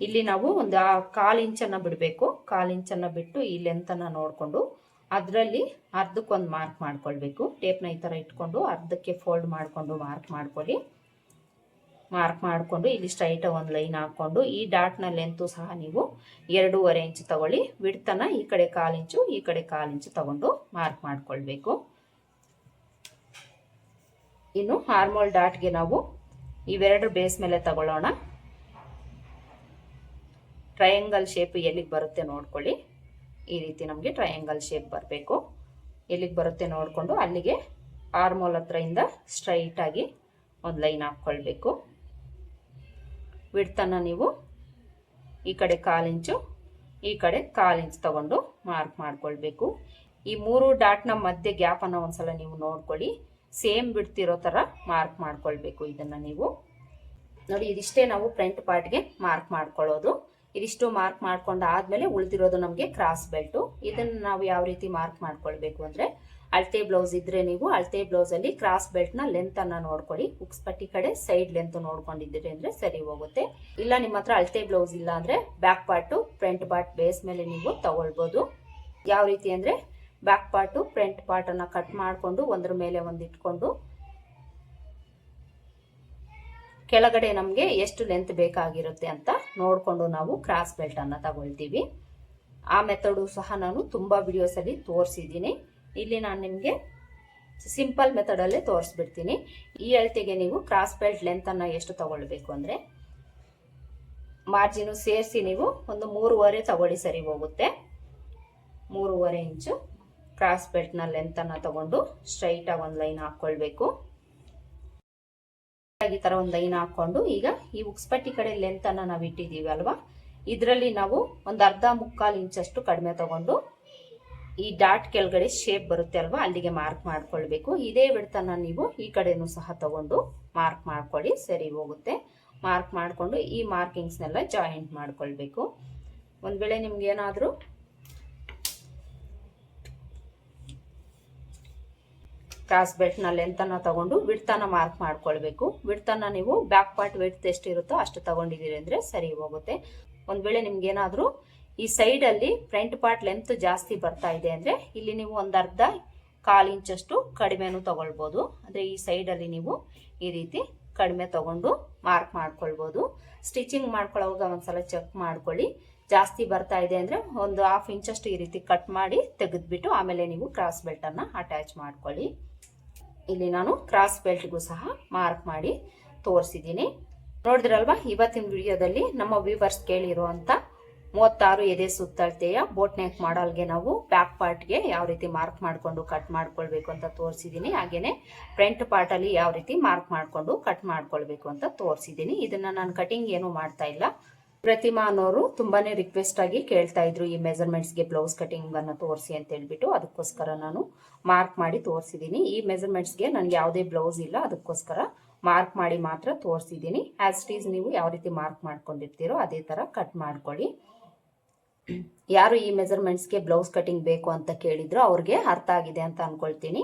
ಇಲ್ಲಿ ನಾವು ಒಂದು 1/4 ಇಂಚನ್ನ ಬಿಡಬೇಕು. 1/4 ಇಂಚನ್ನ ಬಿಟ್ಟು ಈ ಲೆಂತ್ ಅನ್ನ ನೋಡ್ಕೊಂಡು ಅದರಲ್ಲಿ ಅರ್ಧಕ್ಕೊಂದು ಮಾರ್ಕ್ ಮಾಡ್ಕೊಳ್ಬೇಕು. ಟೇಪ್ನ ಈ ತರ ಇಟ್ಕೊಂಡು ಅರ್ಧಕ್ಕೆ ಫೋಲ್ಡ್ ಮಾಡ್ಕೊಂಡು ಮಾರ್ಕ್ ಮಾಡ್ಕೊಳ್ಳಿ. ಮಾರ್ಕ್ ಮಾಡಿಕೊಂಡು ಇಲ್ಲಿ ಸ್ಟ್ರೈಟ್ ಒಂದು ಲೈನ್ ಹಾಕೊಂಡು ಈ ಡಾಟ್ನ ಲೆಂತು ಸಹ ನೀವು 2.5 ಇಂಚು ತಗೊಳ್ಳಿ. ಬಿಡ್ತನ ಈ ಕಡೆ 1/4 ಇಂಚು ಈ ಕಡೆ 1/4 ಇಂಚು ತಗೊಂಡು ಮಾರ್ಕ್ ಮಾಡ್ಕೊಳ್ಬೇಕು. ಇನ್ನು ಆರ್ಮೋಲ್ ಡಾಟ್ಗೆ ನಾವು ಇವೆರಡು ಬೇಸ್ ಮೇಲೆ ತಗೊಳ್ಳೋಣ. ಟ್ರಯಾಂಗಲ್ ಶೇಪ್ ಎಲ್ಲಿಗೆ ಬರುತ್ತೆ ನೋಡ್ಕೊಳ್ಳಿ. ಈ ರೀತಿ ನಮಗೆ ಟ್ರಯಾಂಗಲ್ ಶೇಪ್ ಬರಬೇಕು. ಎಲ್ಲಿಗೆ ಬರುತ್ತೆ ನೋಡಿಕೊಂಡು ಅಲ್ಲಿಗೆ ಆರ್ಮೋಲ್ ಹತ್ರದಿಂದ ಸ್ಟ್ರೈಟ್ ಆಗಿ ಒಂದು ಲೈನ್ ಹಾಕ್ಕೊಳ್ಬೇಕು. ಬಿಡ್ತನ್ನ ನೀವು ಈ ಕಡೆ 1/4 ಇಂಚು ಈ ಕಡೆ 1/4 ಇಂಚ್ ತಗೊಂಡು ಮಾರ್ಕ್ ಮಾಡ್ಕೊಳ್ಬೇಕು. ಈ 3 ಡಾಟ್ನ ಮಧ್ಯೆ ಗ್ಯಾಪ್ ಅನ್ನ ಒಂದ್ಸಲ ನೀವು ನೋಡ್ಕೊಳ್ಳಿ. ಸೇಮ್ ಬಿಡ್ತಿರೋ ತರ ಮಾರ್ಕ್ ಮಾಡ್ಕೊಳ್ಬೇಕು. ಇದನ್ನ ನೀವು ನೋಡಿ, ಇದಿಷ್ಟೇ ನಾವು ಫ್ರಂಟ್ ಪಾರ್ಟ್ಗೆ ಮಾರ್ಕ್ ಮಾಡ್ಕೊಳ್ಳೋದು. ಇದಿಷ್ಟು ಮಾರ್ಕ್ ಮಾಡ್ಕೊಂಡ ಆದ್ಮೇಲೆ ಉಳಿದಿರೋದು ನಮಗೆ ಕ್ರಾಸ್ ಬೆಲ್ಟ್. ಇದನ್ನ ನಾವು ಯಾವ ರೀತಿ ಮಾರ್ಕ್ ಮಾಡ್ಕೊಳ್ಬೇಕು ಅಂದ್ರೆ, ಅಳತೆ ಬ್ಲೌಸ್ ಇದ್ರೆ ನೀವು ಅಳತೆ ಬ್ಲೌಸ್ ಅಲ್ಲಿ ಕ್ರಾಸ್ ಬೆಲ್ಟ್ ನ ಲೆಂತ್ ಅನ್ನ ನೋಡ್ಕೊಳ್ಳಿ. ಉಕ್ಸ್ಪಟ್ಟಿ ಕಡೆ ಸೈಡ್ ಲೆಂತ್ ನೋಡ್ಕೊಂಡಿದ್ದೀರಿ ಅಂದ್ರೆ ಸರಿ ಹೋಗುತ್ತೆ. ಇಲ್ಲ ನಿಮ್ಮ ಹತ್ರ ಅಳತೆ ಬ್ಲೌಸ್ ಇಲ್ಲ ಅಂದ್ರೆ back part front part base ಮೇಲೆ ನೀವು ತಗೊಳ್ಬಹುದು. ಯಾವ ರೀತಿ ಅಂದ್ರೆ ಬ್ಯಾಕ್ ಪಾರ್ಟ್ ಫ್ರಂಟ್ ಪಾರ್ಟ್ ಅನ್ನ ಕಟ್ ಮಾಡ್ಕೊಂಡು ಒಂದ್ರ ಮೇಲೆ ಒಂದು ಇಟ್ಕೊಂಡು ಕೆಳಗಡೆ ನಮಗೆ ಎಷ್ಟು ಲೆಂತ್ ಬೇಕಾಗಿರುತ್ತೆ ಅಂತ ನೋಡ್ಕೊಂಡು ನಾವು ಕ್ರಾಸ್ ಬೆಲ್ಟ್ ಅನ್ನ ತಗೊಳ್ತೀವಿ. ಆ ಮೆಥಡು ಸಹ ನಾನು ತುಂಬಾ ವಿಡಿಯೋಸ್ ಅಲ್ಲಿ ತೋರಿಸಿದ್ದೀನಿ. ಇಲ್ಲಿ ನಾನು ನಿಮಗೆ ಸಿಂಪಲ್ ಮೆಥಡ್ ಅಲ್ಲೇ ತೋರಿಸ್ಬಿಡ್ತೀನಿ. ಈ ಅಳತೆಗೆ ನೀವು ಕ್ರಾಸ್ ಬೆಲ್ಟ್ ಲೆಂತ್ ಅನ್ನ ಎಷ್ಟು ತಗೊಳ್ಬೇಕು ಅಂದ್ರೆ ಮಾರ್ಜಿನ್ ಸೇರಿಸಿ ನೀವು ಒಂದು 3.5 ತಗೊಳ್ಳಿ, ಸರಿ ಹೋಗುತ್ತೆ. 3.5 ಇಂಚು ಕ್ರಾಸ್ ಬೆಲ್ಟ್ ನ ಲೆಂತ್ ಅನ್ನ ತಗೊಂಡು ಸ್ಟ್ರೈಟ್ ಆಗಿ ಒಂದು ಲೈನ್ ಹಾಕೊಳ್ಬೇಕು. ಈ ತರ ಒಂದು ಲೈನ್ ಹಾಕೊಂಡು ಈಗ ಈ ಉಕ್ಸ್ಪಟ್ಟಿ ಕಡೆ ಲೆಂತ್ ಅನ್ನ ನಾವು ಇಟ್ಟಿದೀವಿ ಅಲ್ವಾ, ಇದರಲ್ಲಿ ನಾವು ಒಂದು 1/2-1/4 ಇಂಚಷ್ಟು ಕಡಿಮೆ ತಗೊಂಡು ಈ ಡಾಟ್ ಕೆಳಗಡೆ ಶೇಪ್ ಬರುತ್ತೆ ಅಲ್ವಾ ಅಲ್ಲಿಗೆ ಮಾರ್ಕ್ ಮಾಡ್ಕೊಳ್ಬೇಕು. ಇದೇ ಬಿಡ್ತನ್ನ ನೀವು ಈ ಕಡೆನೂ ಸಹ ತಗೊಂಡು ಮಾರ್ಕ್ ಮಾಡ್ಕೊಳ್ಳಿ, ಸರಿ ಹೋಗುತ್ತೆ. ಮಾರ್ಕ್ ಮಾಡ್ಕೊಂಡು ಈ ಮಾರ್ಕಿಂಗ್ಸ್ನೆಲ್ಲ ಜಾಯಿಂಟ್ ಮಾಡ್ಕೊಳ್ಬೇಕು. ಒಂದ್ ವೇಳೆ ನಿಮ್ಗೆ ಏನಾದ್ರೂ ಕ್ರಾಸ್ ಬೆಲ್ಟ್ ನ ಲೆಂತ್ ಅನ್ನ ತಗೊಂಡು ವಿಡ್ತನ್ನ ಮಾರ್ಕ್ ಮಾಡ್ಕೊಳ್ಬೇಕು. ವಿಡ್ತನ್ನ ನೀವು ಬ್ಯಾಕ್ ಪಾರ್ಟ್ ವಿಡ್ತ್ ಎಷ್ಟಿರುತ್ತೋ ಅಷ್ಟು ತಗೊಂಡಿದ್ದೀರಿ ಅಂದ್ರೆ ಸರಿ ಹೋಗುತ್ತೆ. ಒಂದ್ ವೇಳೆ ನಿಮ್ಗೆ ಏನಾದ್ರೂ ಈ ಸೈಡಲ್ಲಿ ಫ್ರಂಟ್ ಪಾರ್ಟ್ ಲೆಂತ್ ಜಾಸ್ತಿ ಬರ್ತಾ ಇದೆ ಅಂದರೆ ಇಲ್ಲಿ ನೀವು ಒಂದು ಅರ್ಧ 1/4 ಇಂಚಷ್ಟು ಕಡಿಮೆನೂ ತಗೊಳ್ಬೋದು. ಅಂದರೆ ಈ ಸೈಡಲ್ಲಿ ನೀವು ಈ ರೀತಿ ಕಡಿಮೆ ತಗೊಂಡು ಮಾರ್ಕ್ ಮಾಡ್ಕೊಳ್ಬೋದು. ಸ್ಟಿಚಿಂಗ್ ಮಾಡ್ಕೊಳ್ಳೋವಾಗ ಒಂದ್ಸಲ ಚೆಕ್ ಮಾಡ್ಕೊಳ್ಳಿ. ಜಾಸ್ತಿ ಬರ್ತಾ ಇದೆ ಅಂದರೆ ಒಂದು 1/2 ಇಂಚಷ್ಟು ಈ ರೀತಿ ಕಟ್ ಮಾಡಿ ತೆಗೆದ್ಬಿಟ್ಟು ಆಮೇಲೆ ನೀವು ಕ್ರಾಸ್ ಬೆಲ್ಟನ್ನು ಅಟ್ಯಾಚ್ ಮಾಡ್ಕೊಳ್ಳಿ. ಇಲ್ಲಿ ನಾನು ಕ್ರಾಸ್ ಬೆಲ್ಟ್ಗೂ ಸಹ ಮಾರ್ಕ್ ಮಾಡಿ ತೋರಿಸಿದ್ದೀನಿ. ನೋಡಿದ್ರಲ್ವಾ, ಇವತ್ತಿನ ವಿಡಿಯೋದಲ್ಲಿ ನಮ್ಮ ವ್ಯೂವರ್ಸ್ ಕೇಳಿರುವಂಥ 36 ಎದೆ ಸುತ್ತಳತೆಯ ಬೋಟ್ ನೆಕ್ ಮಾಡಲ್ಗೆ ನಾವು ಬ್ಯಾಕ್ ಪಾರ್ಟ್ಗೆ ಯಾವ ರೀತಿ ಮಾರ್ಕ್ ಮಾಡಿಕೊಂಡು ಕಟ್ ಮಾಡ್ಕೊಳ್ಬೇಕು ಅಂತ ತೋರಿಸಿದ್ದೀನಿ. ಹಾಗೇನೆ ಫ್ರಂಟ್ ಪಾರ್ಟಲ್ಲಿ ಯಾವ ರೀತಿ ಮಾರ್ಕ್ ಮಾಡಿಕೊಂಡು ಕಟ್ ಮಾಡ್ಕೊಳ್ಬೇಕು ಅಂತ ತೋರಿಸಿದ್ದೀನಿ. ಇದನ್ನ ನಾನು ಕಟಿಂಗ್ ಏನು ಮಾಡ್ತಾ ಇಲ್ಲ. ಪ್ರತಿಮಾ ಅನ್ನೋರು ತುಂಬಾನೇ ರಿಕ್ವೆಸ್ಟ್ ಆಗಿ ಕೇಳ್ತಾ ಇದ್ರು ಈ ಮೆಜರ್ಮೆಂಟ್ಸ್ಗೆ ಬ್ಲೌಸ್ ಕಟಿಂಗ್ ಅನ್ನು ತೋರಿಸಿ ಅಂತ ಹೇಳ್ಬಿಟ್ಟು, ಅದಕ್ಕೋಸ್ಕರ ನಾನು ಮಾರ್ಕ್ ಮಾಡಿ ತೋರಿಸಿದ್ದೀನಿ. ಈ ಮೆಜರ್ಮೆಂಟ್ಸ್ಗೆ ನನಗೆ ಯಾವುದೇ ಬ್ಲೌಸ್ ಇಲ್ಲ, ಅದಕ್ಕೋಸ್ಕರ ಮಾರ್ಕ್ ಮಾಡಿ ಮಾತ್ರ ತೋರಿಸಿದ್ದೀನಿ. ಆಸ್ ಇಟ್ ಈಸ್ ನೀವು ಯಾವ ರೀತಿ ಮಾರ್ಕ್ ಮಾಡ್ಕೊಂಡಿರ್ತೀರೋ ಅದೇ ತರ ಕಟ್ ಮಾಡ್ಕೊಳ್ಳಿ. ಯಾರು ಈ ಮೆಜರ್ಮೆಂಟ್ಸ್ಗೆ ಬ್ಲೌಸ್ ಕಟಿಂಗ್ ಬೇಕು ಅಂತ ಕೇಳಿದ್ರು ಅವ್ರಿಗೆ ಅರ್ಥ ಆಗಿದೆ ಅಂತ ಅನ್ಕೊಳ್ತೀನಿ.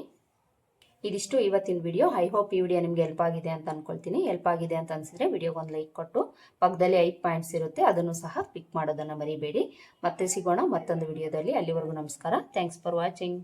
ಇದಿಷ್ಟು ಇವತ್ತಿನ ವಿಡಿಯೋ. ಐ ಹೋಪ್ ಈ ವಿಡಿಯೋ ನಿಮ್ಗೆ ಹೆಲ್ಪ್ ಆಗಿದೆ ಅಂತ ಅನ್ಕೊಳ್ತೀನಿ. ಹೆಲ್ಪ್ ಆಗಿದೆ ಅಂತ ಅನ್ಸಿದ್ರೆ ವಿಡಿಯೋಗೆ ಒಂದು ಲೈಕ್ ಕೊಟ್ಟು ಪಕ್ಕದಲ್ಲಿ 5 ಪಾಯಿಂಟ್ಸ್ ಇರುತ್ತೆ, ಅದನ್ನು ಸಹ ಕ್ಲಿಕ್ ಮಾಡೋದನ್ನ ಮರಿಬೇಡಿ. ಮತ್ತೆ ಸಿಗೋಣ ಮತ್ತೊಂದು ವಿಡಿಯೋದಲ್ಲಿ. ಅಲ್ಲಿವರೆಗೂ ನಮಸ್ಕಾರ. Thanks for watching.